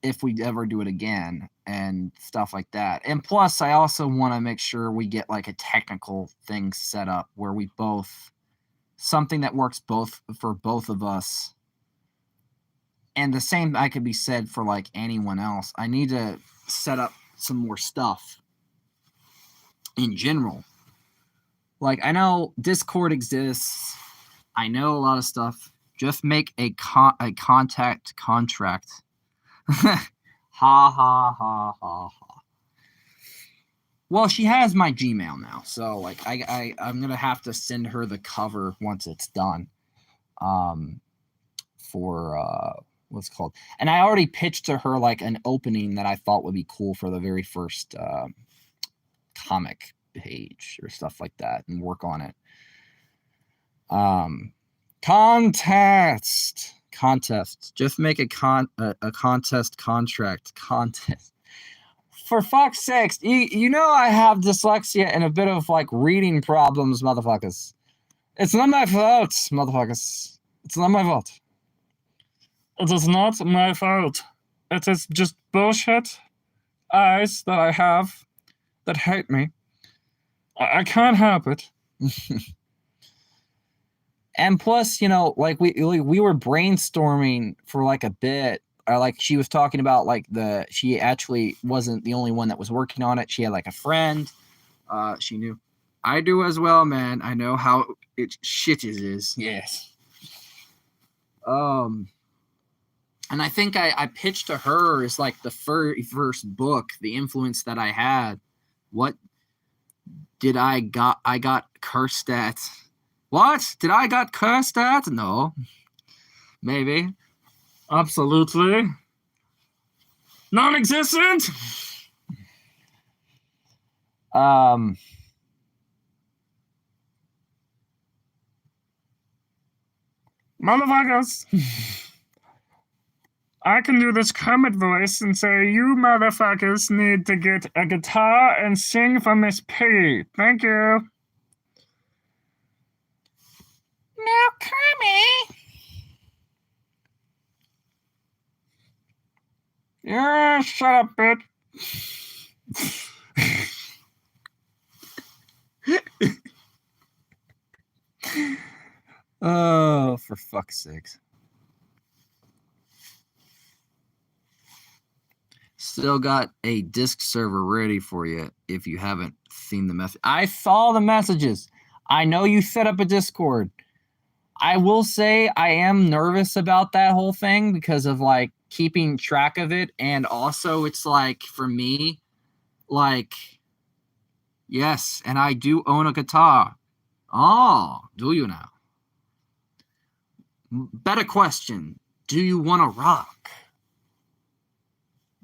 If we ever do it again and stuff like that. And plus, I also want to make sure we get like a technical thing set up where something that works for both of us. And the same I could be said for like anyone else. I need to set up some more stuff in general. Like, I know Discord exists. I know a lot of stuff. Just make a contact contract. Ha ha ha ha ha. Well, she has my Gmail now, so like I'm gonna have to send her the cover once it's done. For what's it called? And I already pitched to her like an opening that I thought would be cool for the very first comic page or stuff like that, and work on it. Contest. Just make a contest contract. Contest. For fuck's sakes, you know I have dyslexia and a bit of like reading problems, motherfuckers. It's not my fault, motherfuckers. It's not my fault. It is not my fault. It is just bullshit eyes that I have that hate me. I can't help it. And plus, you know, like we were brainstorming for like a bit. Or like she was talking about like she actually wasn't the only one that was working on it. She had like a friend. She knew. I do as well, man. I know how shit it is. Yes. And I think I pitched to her as like the first book, the influence that I had. What did I got? I got cursed at. What? Did I got cursed at? No. Maybe. Absolutely. Non-existent. Motherfuckers. I can do this Kermit voice and say, you motherfuckers need to get a guitar and sing for Miss Piggy. Thank you. Now, Kermit. Yeah, shut up, bitch. Oh, for fuck's sakes. Still got a disc server ready for you if you haven't seen the message. I saw the messages. I know you set up a Discord. I will say I am nervous about that whole thing because of like keeping track of it. And also it's like for me, like, yes, and I do own a guitar. Oh, do you now? Better question. Do you want to rock?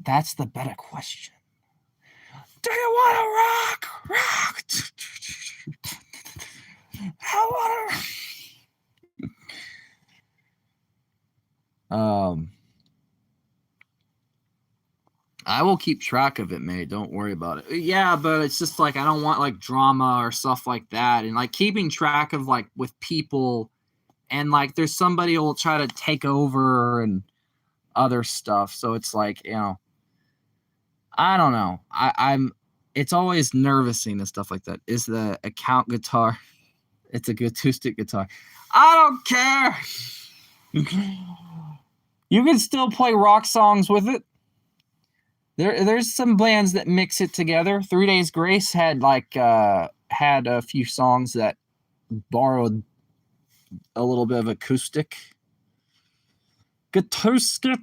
That's the better question. Do you want to rock? Rock. I want to. I will keep track of it, mate. Don't worry about it. Yeah, but it's just like I don't want like drama or stuff like that, and like keeping track of like with people, and like there's somebody who will try to take over and other stuff. So it's like, you know, I don't know. I'm. It's always nervousing and stuff like that. Is the account guitar? It's a acoustic guitar. I don't care. You can still play rock songs with it. There's some bands that mix it together. 3 Days Grace had like had a few songs that borrowed a little bit of acoustic. Acoustic.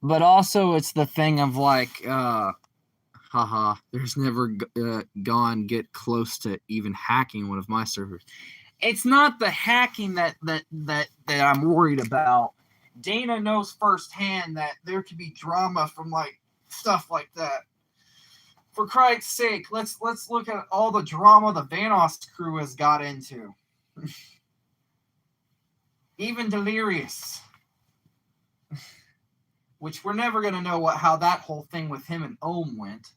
But also it's the thing of like haha, there's never gone get close to even hacking one of my servers. It's not the hacking that I'm worried about. Dana knows firsthand that there could be drama from like stuff like that. For Christ's sake, let's look at all the drama the Vanoss crew has got into. Even Delirious. Which we're never gonna know how that whole thing with him and Ohm went.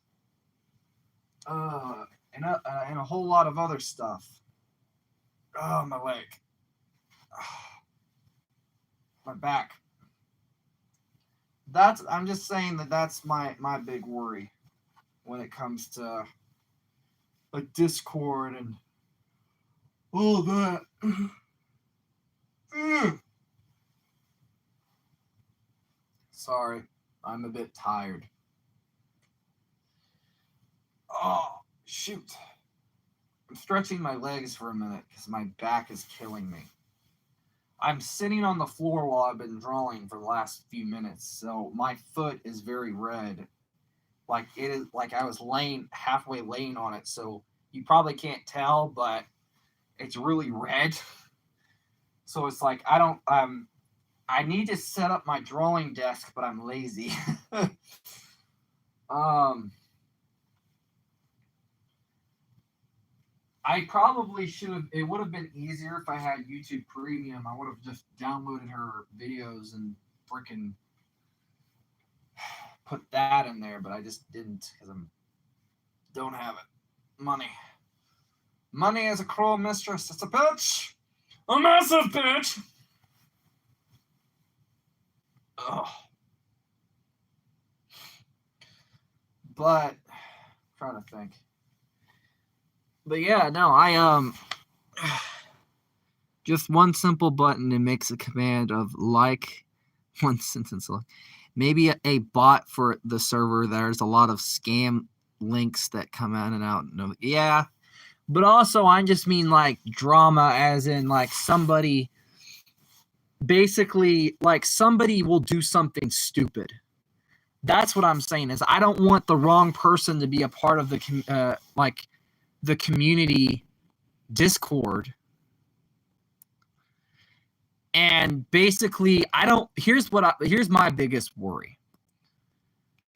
And a whole lot of other stuff. Oh, my leg. My back. I'm just saying that's my big worry when it comes to like Discord and all that. Sorry, I'm a bit tired. Oh, shoot. I'm stretching my legs for a minute because my back is killing me. I'm sitting on the floor while I've been drawing for the last few minutes, so my foot is very red. Like it is like I was halfway laying on it, so you probably can't tell, but it's really red. So it's like I need to set up my drawing desk, but I'm lazy. I probably should have. It would have been easier if I had YouTube Premium. I would have just downloaded her videos and freaking put that in there, but I just didn't because don't have it. Money is a cruel mistress. It's a bitch. A massive bitch. Ugh. But I'm trying to think. But yeah, no, I just one simple button and makes a command of like one sentence. Maybe a bot for the server. There's a lot of scam links that come in and out. No, yeah, but also I just mean like drama, as in like somebody, basically like somebody will do something stupid. That's what I'm saying. Is I don't want the wrong person to be a part of the the community Discord. And basically, here's my biggest worry.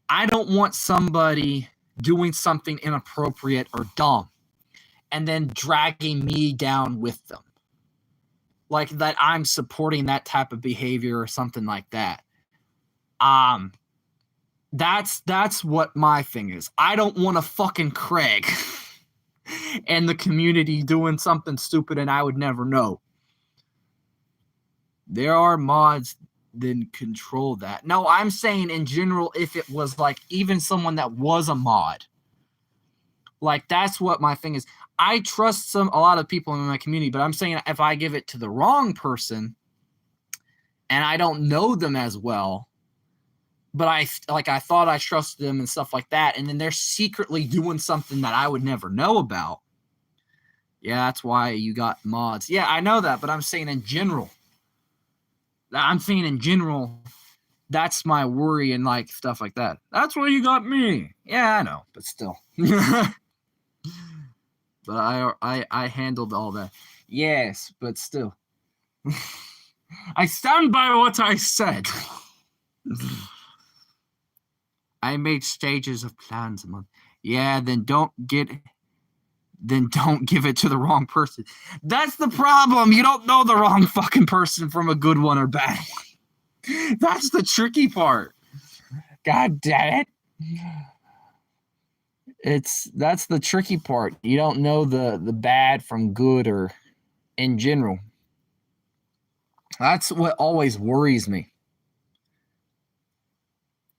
I don't want somebody doing something inappropriate or dumb and then dragging me down with them. Like that I'm supporting that type of behavior or something like that. That's what my thing is. I don't want a fucking Craig and the community doing something stupid and I would never know. There are mods that control that. No, I'm saying in general, if it was like even someone that was a mod, like that's what my thing is. I trust a lot of people in my community, but I'm saying if I give it to the wrong person and I don't know them as well, but I thought I trusted them and stuff like that, and then they're secretly doing something that I would never know about. Yeah, that's why you got mods. Yeah, I know that, but I'm saying in general. That's my worry and like stuff like that. That's why you got me. Yeah, I know, but still. But I handled all that. Yes, but still. I stand by what I said. I made stages of plans a month. Yeah, then don't give it to the wrong person. That's the problem. You don't know the wrong fucking person from a good one or bad one. That's the tricky part. God damn it. That's the tricky part. You don't know the bad from good or in general. That's what always worries me.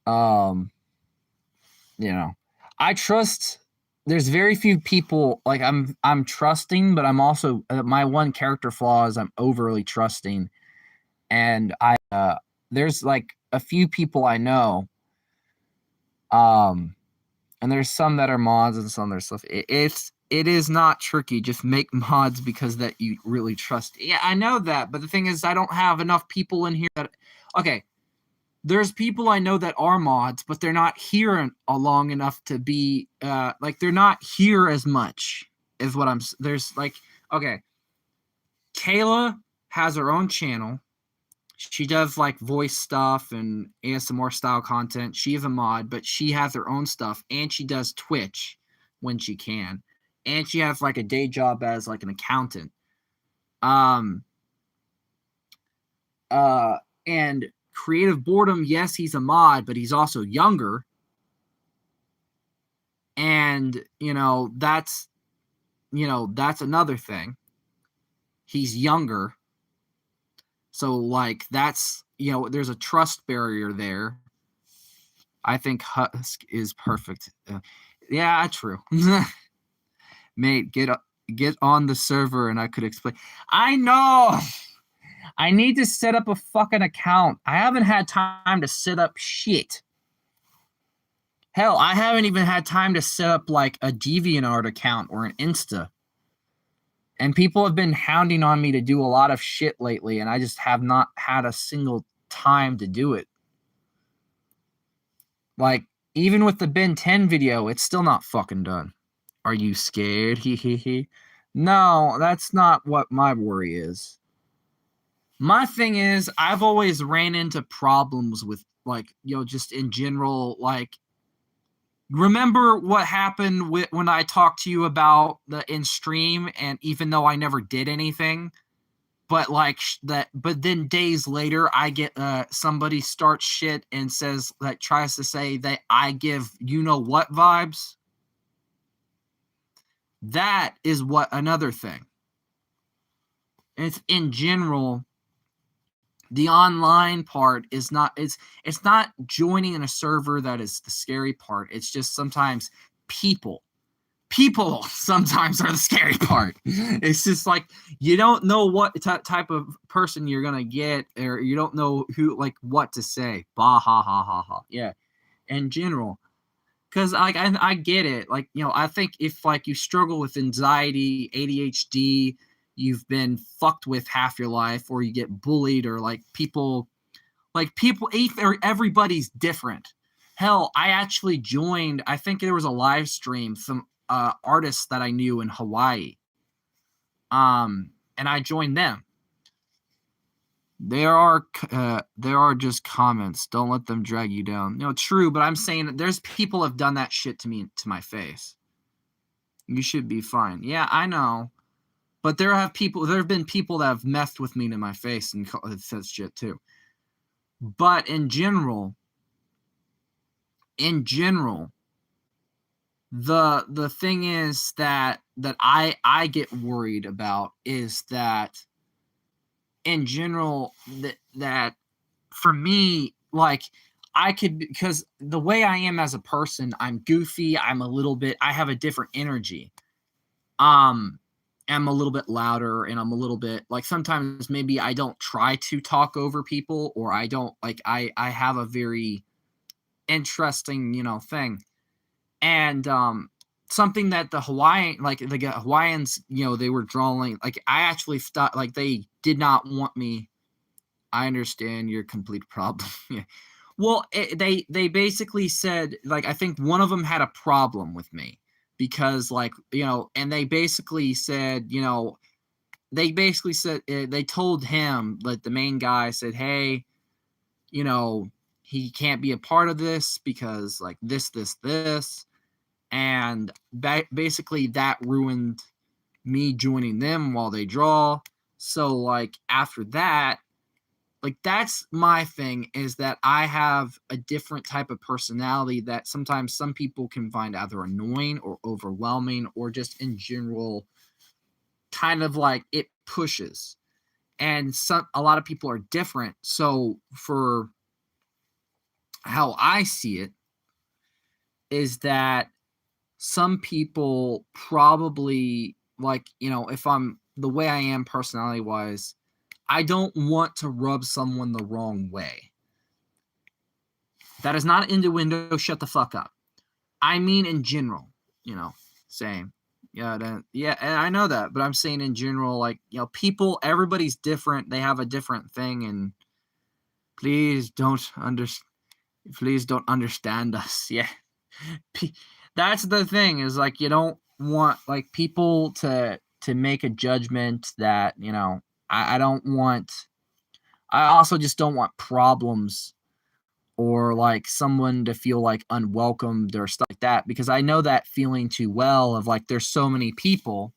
I trust. There's very few people like I'm trusting, but I'm also my one character flaw is I'm overly trusting, and there's like a few people I know, and there's some that are mods and some that are stuff. It is not tricky. Just make mods because that you really trust. Yeah, I know that, but the thing is, I don't have enough people in here that. Okay, there's people I know that are mods, but they're not here long enough to be they're not here as much as what I'm. There's like okay, Kayla has her own channel. She does like voice stuff and ASMR style content. She is a mod, but she has her own stuff and she does Twitch when she can. And she has like a day job as like an accountant. And Creative Boredom, yes, he's a mod, but he's also younger. And, that's another thing. He's younger. So, like, that's, there's a trust barrier there. I think Husk is perfect. Yeah, true. Mate, get on the server and I could explain. I know! I need to set up a fucking account. I haven't had time to set up shit. Hell, I haven't even had time to set up like a DeviantArt account or an Insta. And people have been hounding on me to do a lot of shit lately, and I just have not had a single time to do it. Like, even with the Ben 10 video, it's still not fucking done. Are you scared? He he he. No, that's not what my worry is. My thing is, I've always ran into problems with, like, just in general, like, remember what happened when I talked to you about the in stream, and even though I never did anything, but like but then days later I get somebody starts shit and says, like, tries to say that I give what vibes. That is what another thing. It's in general, the online part is not, it's not joining in a server that is the scary part. It's just sometimes people sometimes are the scary part. It's just like, you don't know what type of person you're gonna get, or you don't know who, like, what to say. Bah ha ha ha ha. Yeah, in general, because like I get it. Like, I think if like you struggle with anxiety, ADHD, you've been fucked with half your life, or you get bullied, or like people, everybody's different. Hell, I actually joined, I think there was a live stream, some artists that I knew in Hawaii. And I joined them. There are just comments. Don't let them drag you down. True, but I'm saying that there's people have done that shit to me, to my face. You should be fine. Yeah, I know. But there have been people that have messed with me to my face and said shit too. But in general, the thing is that I get worried about is that in general, that for me, like, I could, because the way I am as a person, I'm goofy, I have a different energy. I'm a little bit louder, and I'm a little bit, like, sometimes maybe I don't try to talk over people, or I don't, like, I have a very interesting, thing. And something that the Hawaiians, they were drawing, like, I actually thought, like, they did not want me. I understand your complete problem. Yeah. Well, they basically said, like, I think one of them had a problem with me because, like, and they basically said, they told him, like, the main guy said, hey, he can't be a part of this because, like, this, and basically that ruined me joining them while they draw. So, like, after that, like, that's my thing, is that I have a different type of personality that sometimes some people can find either annoying or overwhelming, or just in general kind of like it pushes. And a lot of people are different. So for how I see it is that some people probably, like, if I'm the way I am personality wise, I don't want to rub someone the wrong way. That is not innuendo. Shut the fuck up. I mean, in general, same. Yeah, and I know that, but I'm saying in general, like, people, everybody's different. They have a different thing, and please don't understand us. Yeah. That's the thing, is, like, you don't want, like, people to make a judgment that, I don't want. I also just don't want problems, or like someone to feel like unwelcomed or stuff like that, because I know that feeling too well, of like, there's so many people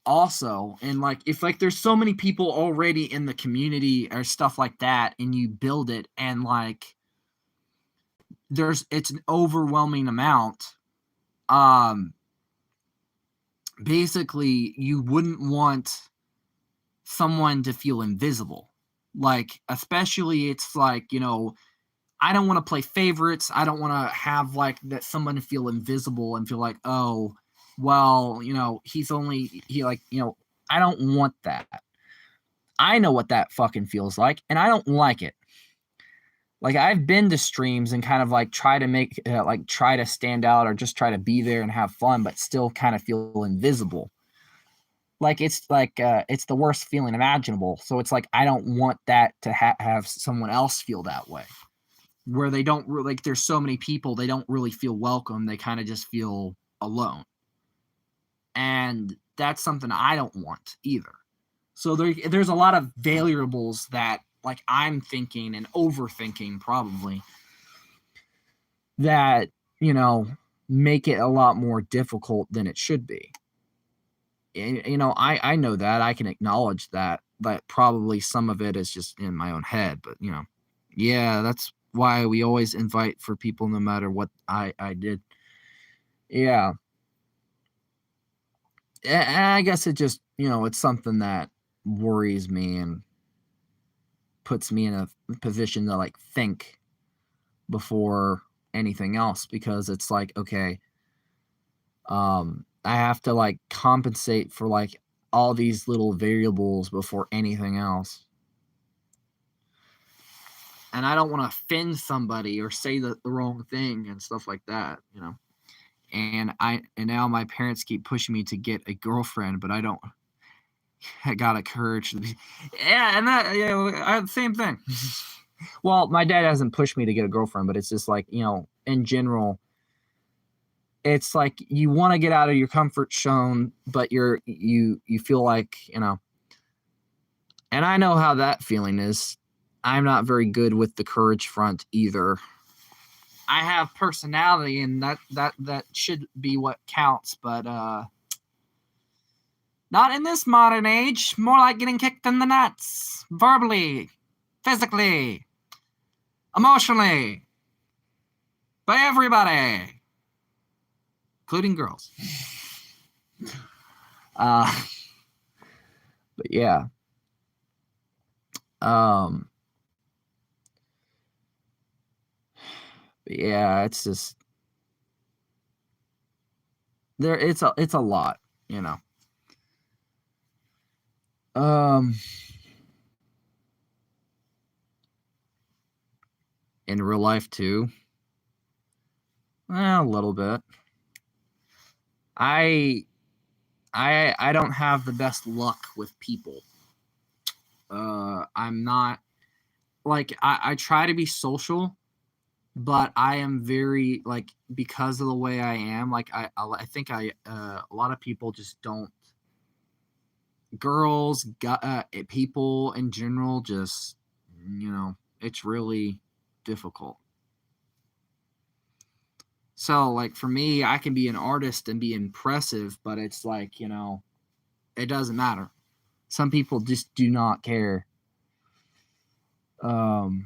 also, and like, if like there's so many people already in the community or stuff like that, and you build it, and like it's an overwhelming amount, basically you wouldn't want someone to feel invisible. Like, especially, it's like, I don't want to play favorites. I don't want to have, like, that someone feel invisible and feel like, oh, well, I don't want that. I know what that fucking feels like, and I don't like it. Like, I've been to streams and kind of like try to stand out or just try to be there and have fun, but still kind of feel invisible. It's the worst feeling imaginable. So it's like, I don't want that to have someone else feel that way, where they don't really, like, there's so many people, they don't really feel welcome. They kind of just feel alone. And that's something I don't want either. So there's a lot of variables that, like, I'm thinking and overthinking probably that, make it a lot more difficult than it should be. I know that. I can acknowledge that, but probably some of it is just in my own head. But, yeah, that's why we always invite for people no matter what I did. Yeah. And I guess it just, it's something that worries me and puts me in a position to, like, think before anything else, because it's like, okay, I have to, like, compensate for, like, all these little variables before anything else. And I don't want to offend somebody or say the wrong thing and stuff like that, And now my parents keep pushing me to get a girlfriend, but I got a courage to be, yeah, and that, same thing. Well, my dad hasn't pushed me to get a girlfriend, but it's just like, in general, it's like you want to get out of your comfort zone, but you feel like, and I know how that feeling is. I'm not very good with the courage front either. I have personality, and that should be what counts, but not in this modern age. More like getting kicked in the nuts, verbally, physically, emotionally, by everybody, including girls. But yeah. But yeah, it's just there. It's a lot, in real life too. A little bit. I don't have the best luck with people. I'm not, like, I try to be social, but I am very, like, because of the way I am, like, I think a lot of people just don't, girls, people in general, just, it's really difficult. So, like, for me, I can be an artist and be impressive, but it's like, it doesn't matter. Some people just do not care. No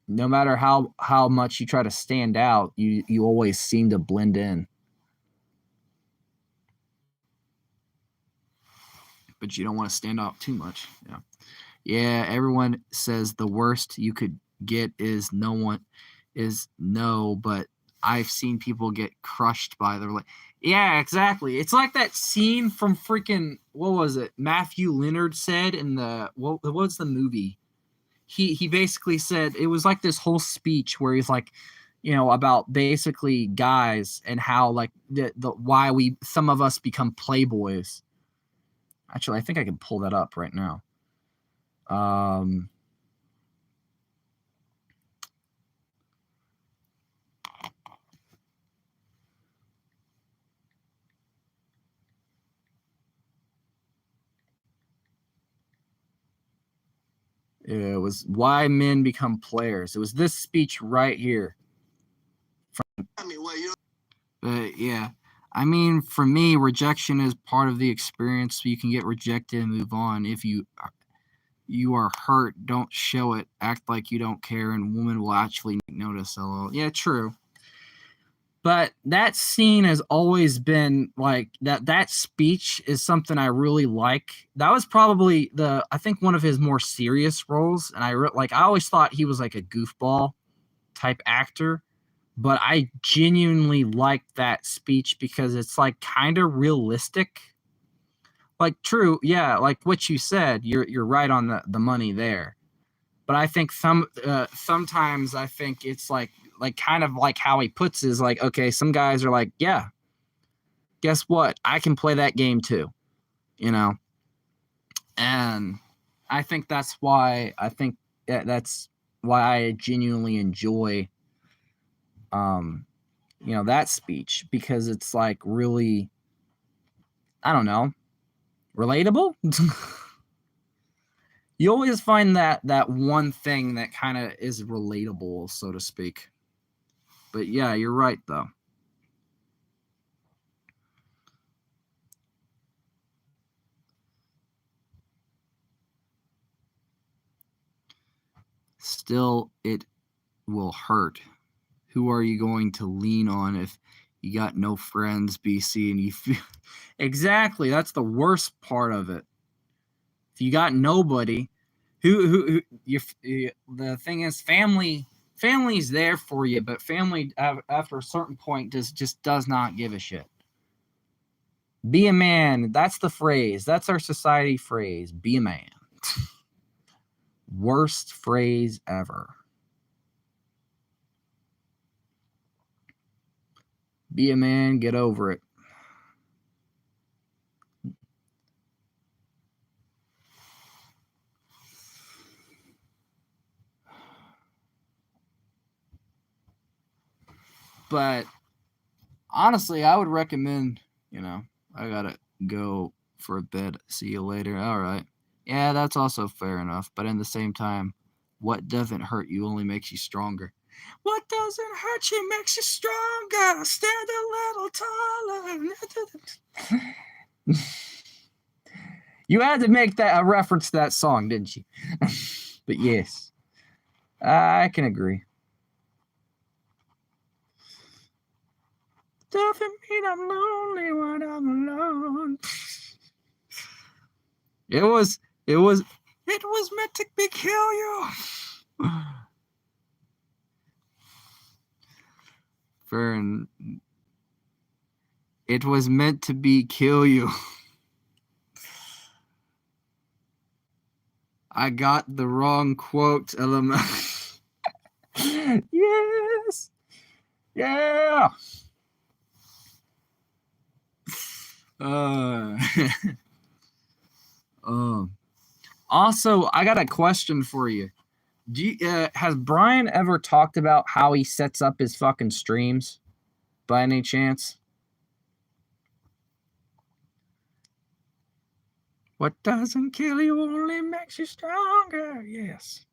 matter how much you try to stand out, you always seem to blend in. But you don't want to stand out too much. Yeah, everyone says the worst you could get is no, but I've seen people get crushed by their, like, yeah, exactly. It's like that scene from freaking, what was it? Matthew Leonard said in what was the movie? He basically said, it was like this whole speech where he's like, about basically guys and how, like, the why some of us become playboys. Actually, I think I can pull that up right now. It was Why Men Become Players. It was this speech right here. Yeah. I mean, for me, rejection is part of the experience. So you can get rejected and move on. If you are hurt, don't show it. Act like you don't care, and women will actually notice. LOL. Yeah, true. But that scene has always been like that speech is something I really like. That was probably I think one of his more serious roles, and I always thought he was like a goofball type actor, but I genuinely like that speech because it's like kind of realistic. Like true, yeah, like what you said, you're right on the money there. But I think sometimes I think it's like kind of like how he puts it is like, okay, some guys are like, yeah, guess what? I can play that game too, you know? And I think that's why that's why I genuinely enjoy that speech, because it's like really, I don't know, relatable. You always find that one thing that kind of is relatable, so to speak. But yeah, you're right though. Still, it will hurt. Who are you going to lean on if you got no friends, BC, and you feel exactly, that's the worst part of it. If you got nobody, who the thing is, family's there for you, but family after a certain point just does not give a shit. Be a man. That's the phrase. That's our society phrase. Be a man. Worst phrase ever. Be a man, get over it. But honestly, I would recommend, I gotta go for a bit. See you later. All right. Yeah, that's also fair enough. But in the same time, what doesn't hurt you only makes you stronger. What doesn't hurt you makes you stronger. Stand a little taller. You had to make that a reference to that song, didn't you? But yes, I can agree. Doesn't mean I'm lonely when I'm alone. It was meant to be kill you. Fern, it was meant to be kill you. I got the wrong quote element. Yes. Yeah. Also, I got a question for you. Has Brian ever talked about how he sets up his fucking streams by any chance? What doesn't kill you only makes you stronger. Yes.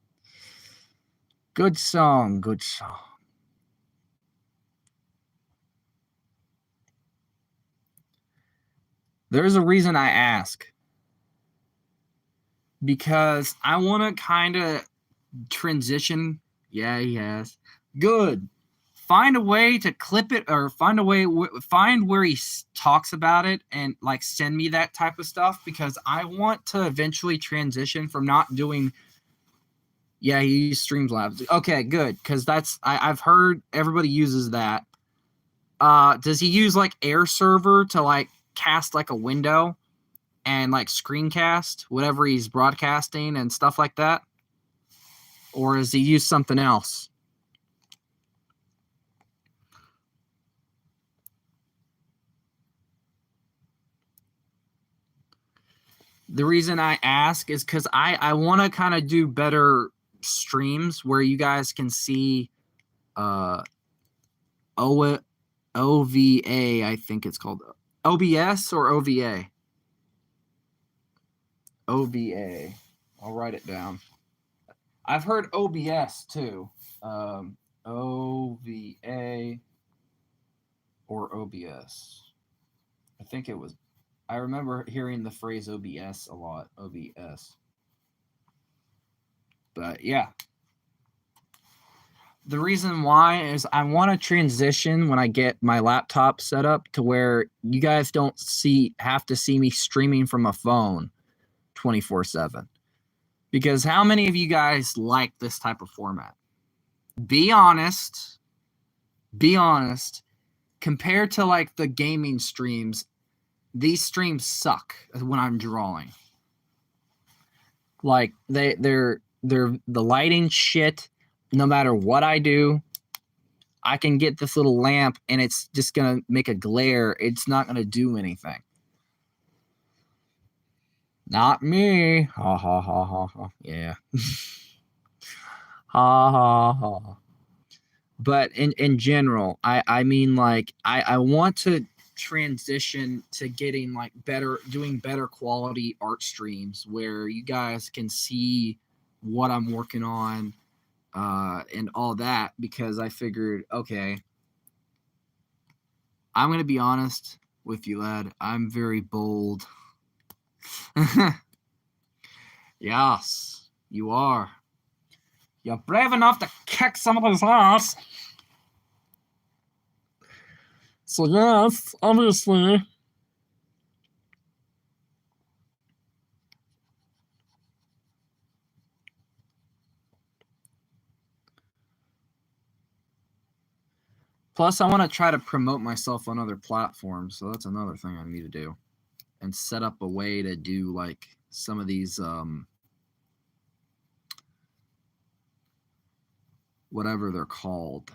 Good song, good song. There's a reason I ask. Because I want to kind of transition. Yeah, he has. Good. Find a way to clip it, or find where he talks about it and like send me that type of stuff, because I want to eventually transition from not doing. Yeah, he uses Streamlabs. Okay, good, because I've heard everybody uses that. Does he use like Air Server to like cast like a window and like screencast whatever he's broadcasting and stuff like that? Or does he use something else? The reason I ask is because I want to kind of do better streams where you guys can see OVA, I think it's called OBS or OVA. OVA. I'll write it down. I've heard OBS too. OVA or OBS. I think it was. I remember hearing the phrase OBS a lot. OBS. But yeah. The reason why is I want to transition when I get my laptop set up to where you guys don't have to see me streaming from a phone 24/7. Because how many of you guys like this type of format? Be honest. Be honest. Compared to like the gaming streams, these streams suck when I'm drawing. Like they're the lighting shit. No matter what I do, I can get this little lamp and it's just gonna make a glare. It's not gonna do anything. Not me. Ha ha ha ha ha. Yeah. Ha ha ha. But in general, I mean like I want to transition to getting like doing better quality art streams where you guys can see what I'm working on and all that, because I figured, okay, I'm gonna be honest with you, lad. I'm very bold. Yes, you are. You're brave enough to kick somebody's ass. So yes, obviously. Plus, I want to try to promote myself on other platforms, so that's another thing I need to do. And set up a way to do like some of these whatever they're called.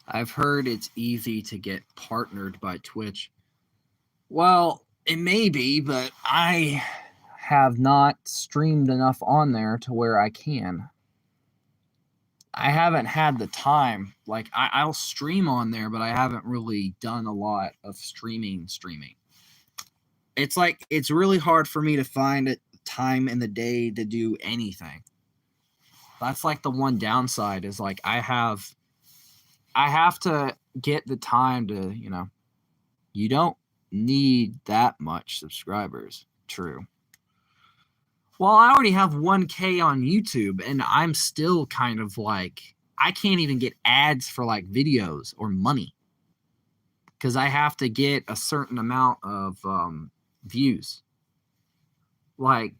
I've heard it's easy to get partnered by Twitch. Well, it may be, but I have not streamed enough on there to where I can. I haven't had the time. Like I'll stream on there, but I haven't really done a lot of streaming. It's like it's really hard for me to find time in the day to do anything. That's like the one downside is like I have to get the time to, you don't need that much subscribers. True. Well, I already have 1K on YouTube and I'm still kind of like, I can't even get ads for like videos or money because I have to get a certain amount of views. Like,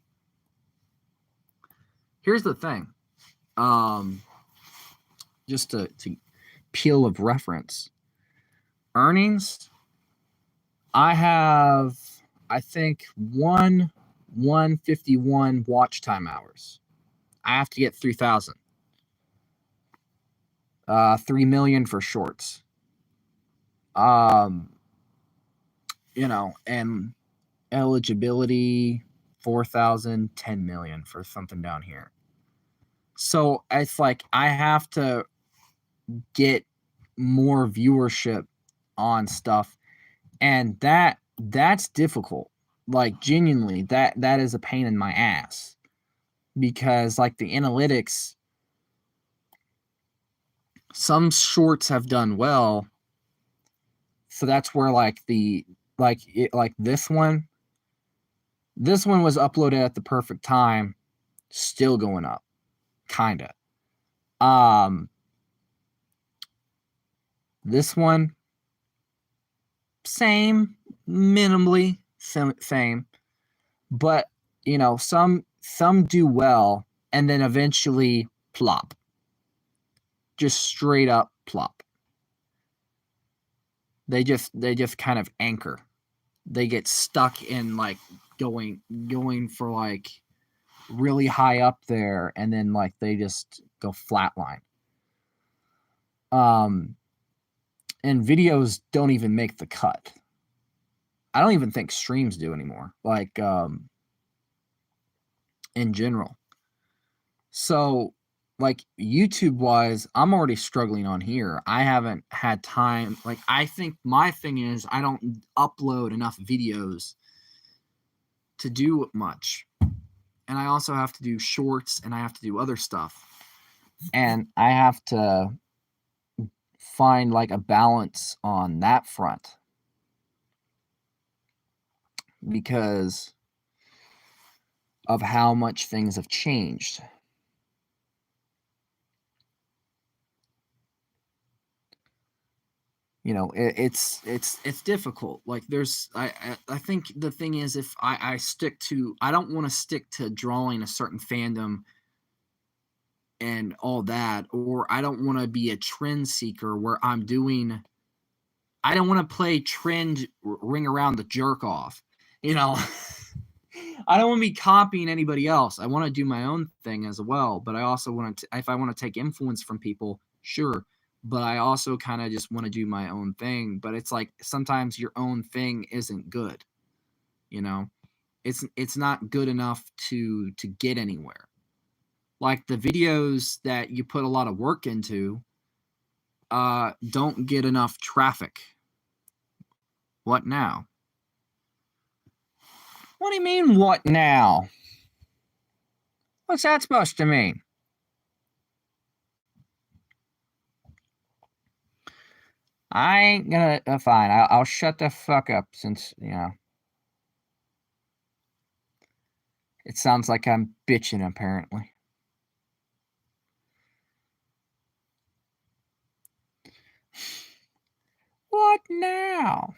here's the thing. Just to peel of reference. Earnings, I have, I think, 151 watch time hours. I have to get 3,000. 3 million for shorts. And eligibility 4,000, 10 million for something down here. So it's like I have to get more viewership on stuff, and that's difficult. Like genuinely, that is a pain in my ass, because like the analytics, some shorts have done well, so that's where like this one was uploaded at the perfect time, still going up, kinda. This one, same, minimally same, but some do well and then eventually plop, just straight up plop. They just kind of anchor. They get stuck in like going for like really high up there, and then like they just go flatline. And videos don't even make the cut. I don't even think streams do anymore, like in general. So like YouTube wise, I'm already struggling on here. I haven't had time. Like I think my thing is I don't upload enough videos to do much. And I also have to do shorts and I have to do other stuff. And I have to find like a balance on that front, because of how much things have changed. You know, it's difficult. Like I think the thing is, if I don't want to stick to drawing a certain fandom and all that, or I don't want to be a trend seeker where I don't want to play trend ring around the jerk off, you know. I don't want to be copying anybody else. I want to do my own thing as well, but I also want to, if I want to take influence from people, sure, but I also kind of just want to do my own thing. But it's like sometimes your own thing isn't good, you know. It's not good enough to get anywhere. Like the videos that you put a lot of work into don't get enough traffic. What now? What do you mean, what now? What's that supposed to mean? I ain't gonna, fine, I'll shut the fuck up since, you know. It sounds like I'm bitching, apparently. What now?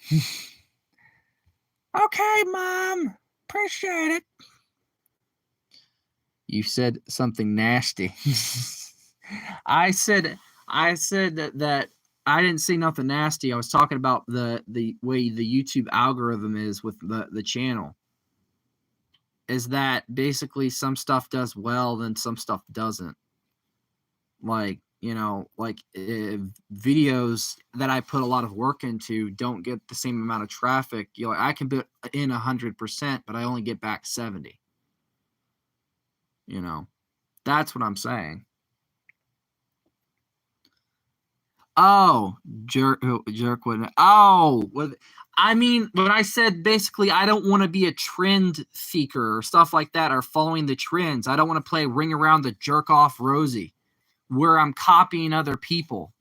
Okay, Mom. Appreciate it. You said something nasty. I said that I didn't say nothing nasty. I was talking about the way the YouTube algorithm is with the channel. Is that basically some stuff does well, then some stuff doesn't. Like, you know, like videos that I put a lot of work into don't get the same amount of traffic. You know, I can put in 100%, but I only get back 70. You know, that's what I'm saying. Oh, Jerkwood. Oh, I mean, when I said basically I don't want to be a trend seeker or stuff like that, or following the trends. I don't want to play ring around the jerk off Rosie, where I'm copying other people.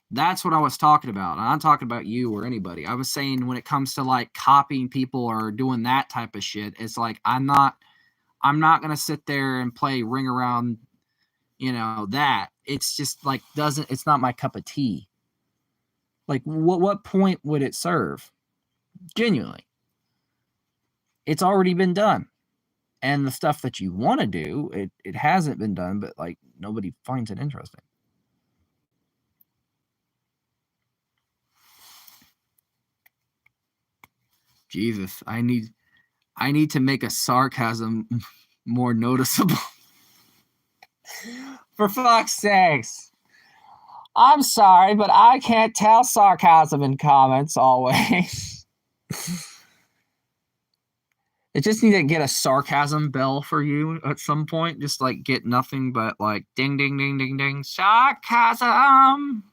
That's what I was talking about. I'm not talking about you or anybody. I was saying when it comes to like copying people or doing that type of shit, it's like I'm not gonna sit there and play ring around, you know, that. It's just like it's not my cup of tea. Like what point would it serve? Genuinely. It's already been done. And the stuff that you want to do, it hasn't been done, but like nobody finds it interesting. Jesus, I need to make a sarcasm more noticeable. For fuck's sakes. I'm sorry, but I can't tell sarcasm in comments always. It just need to get a sarcasm bell for you at some point. Just like get nothing but like ding, ding, ding, ding, ding. Sarcasm.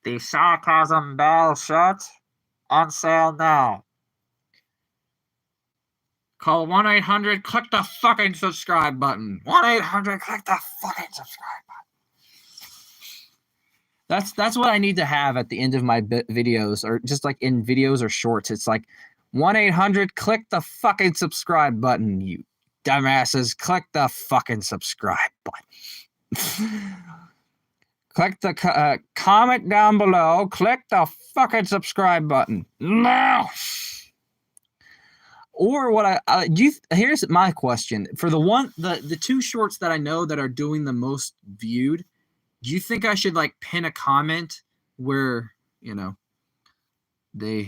The sarcasm bell shirt on sale now. Call 1-800, click the fucking subscribe button. 1-800, click the fucking subscribe button. That's what I need to have at the end of my videos, or just like in videos or shorts. It's like 1-800, click the fucking subscribe button, you dumbasses. Click the fucking subscribe button. Click the comment down below. Click the fucking subscribe button now. Or what here's my question. For the two shorts that I know that are doing the most viewed, do you think I should like pin a comment where, you know, do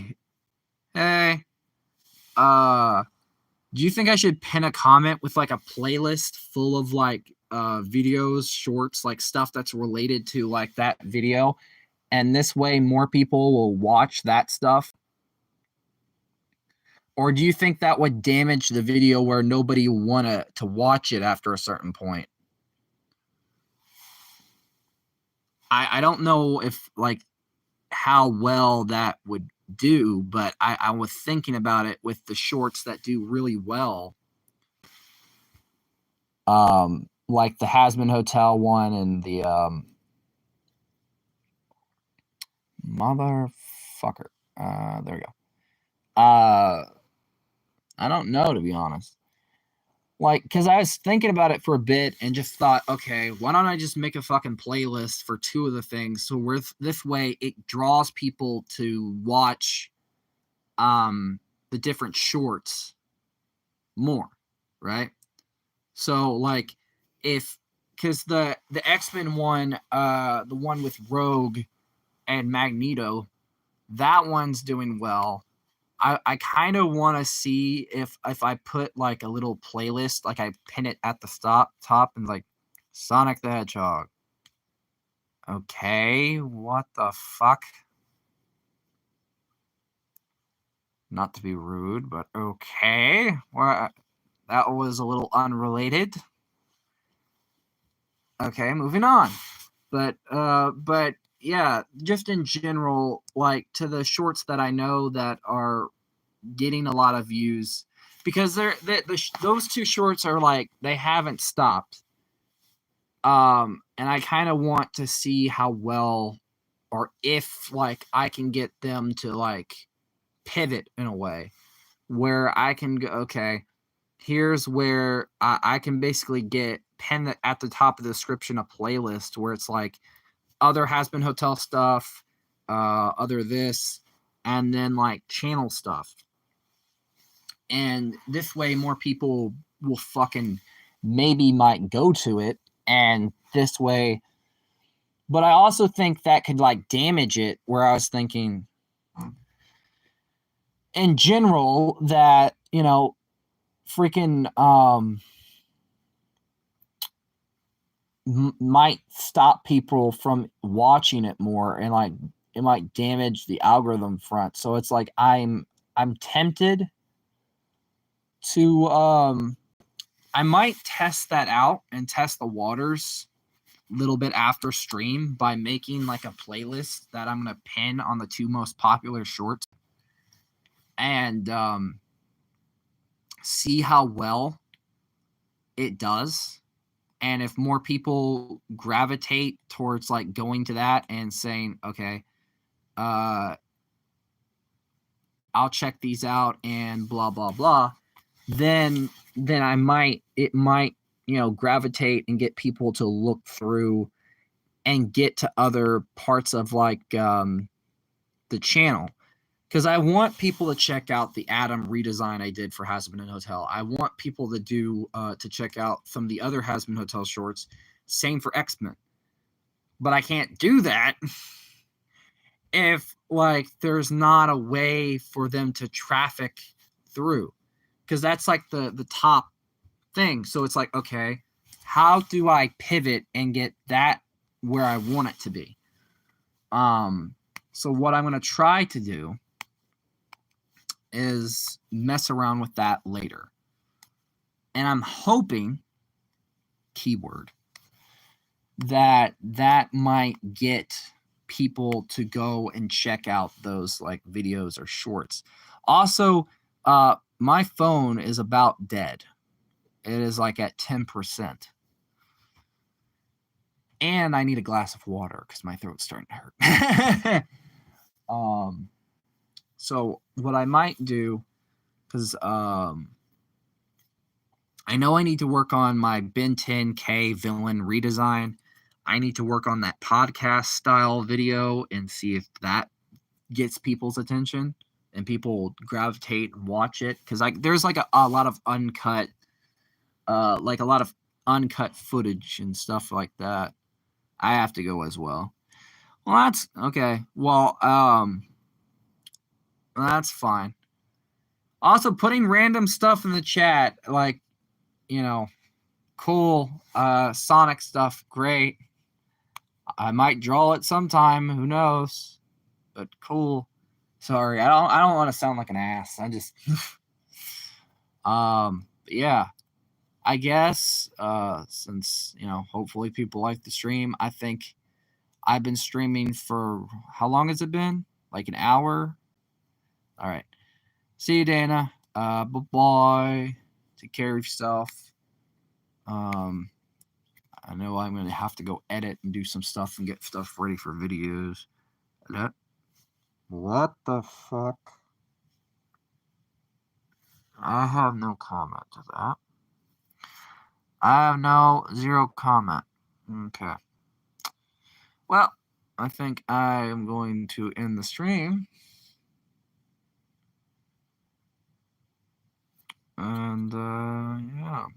you think I should pin a comment with like a playlist full of like videos, shorts, like stuff that's related to like that video, and this way more people will watch that stuff? Or do you think that would damage the video where nobody want to watch it after a certain point? I don't know if like how well that would do, but I was thinking about it with the shorts that do really well. Like the Hasman Hotel one and the motherfucker. There we go. I don't know, to be honest. Like, because I was thinking about it for a bit and just thought, okay, why don't I just make a fucking playlist for two of the things? So this way it draws people to watch the different shorts more, right? So like because the X-Men one, the one with Rogue and Magneto, that one's doing well. I kind of want to see if I put like a little playlist, like I pin it at the top and like Sonic the Hedgehog. Okay, what the fuck? Not to be rude, but okay. Well, that was a little unrelated. Okay, moving on. But yeah, just in general, like to the shorts that I know that are getting a lot of views, because those two shorts are like they haven't stopped. And I kind of want to see how well, or if like I can get them to like pivot in a way where I can go, okay, here's where I can basically get pen at the top of the description a playlist where it's like other Has-Been Hotel stuff, other this, and then like channel stuff. And this way more people will fucking maybe might go to it, and this way. But I also think that could like damage it, where I was thinking in general that, you know, freaking might stop people from watching it more, and like it might damage the algorithm front. So it's like I'm tempted to I might test that out and test the waters a little bit after stream by making like a playlist that I'm going to pin on the two most popular shorts, and see how well it does. And if more people gravitate towards like going to that and saying, okay, I'll check these out and blah, blah, blah, then it might, you know, gravitate and get people to look through and get to other parts of like the channel. Because I want people to check out the Atom redesign I did for Has-Been Hotel. I want people to do to check out some of the other Has-Been Hotel shorts. Same for X-Men. But I can't do that if like there's not a way for them to traffic through. Because that's like the top thing. So it's like, okay, how do I pivot and get that where I want it to be? So what I'm going to try to do is mess around with that later. And I'm hoping, keyword, that might get people to go and check out those like videos or shorts. Also, my phone is about dead. It is like at 10%. And I need a glass of water because my throat's starting to hurt. So what I might do, because I know I need to work on my Ben 10K villain redesign. I need to work on that podcast style video and see if that gets people's attention and people gravitate and watch it. Because like there's like a lot of uncut, like a lot of uncut footage and stuff like that. I have to go as well. Well, that's okay. Well, that's fine. Also, putting random stuff in the chat, like, you know, cool, Sonic stuff, great. I might draw it sometime, who knows? But cool. Sorry, I don't want to sound like an ass. I just yeah. I guess since, you know, hopefully people like the stream, I think I've been streaming for how long has it been? Like an hour? All right. See you, Dana. Bye-bye. Take care of yourself. I know I'm going to have to go edit and do some stuff and get stuff ready for videos. What the fuck? I have no comment to that. I have zero comment. Okay. Well, I think I am going to end the stream. And, yeah.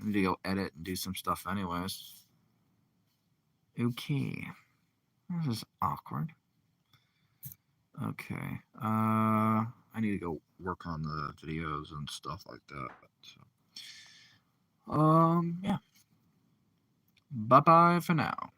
I need to go edit and do some stuff anyways. Okay. This is awkward. Okay. I need to go work on the videos and stuff like that. So, yeah. Bye-bye for now.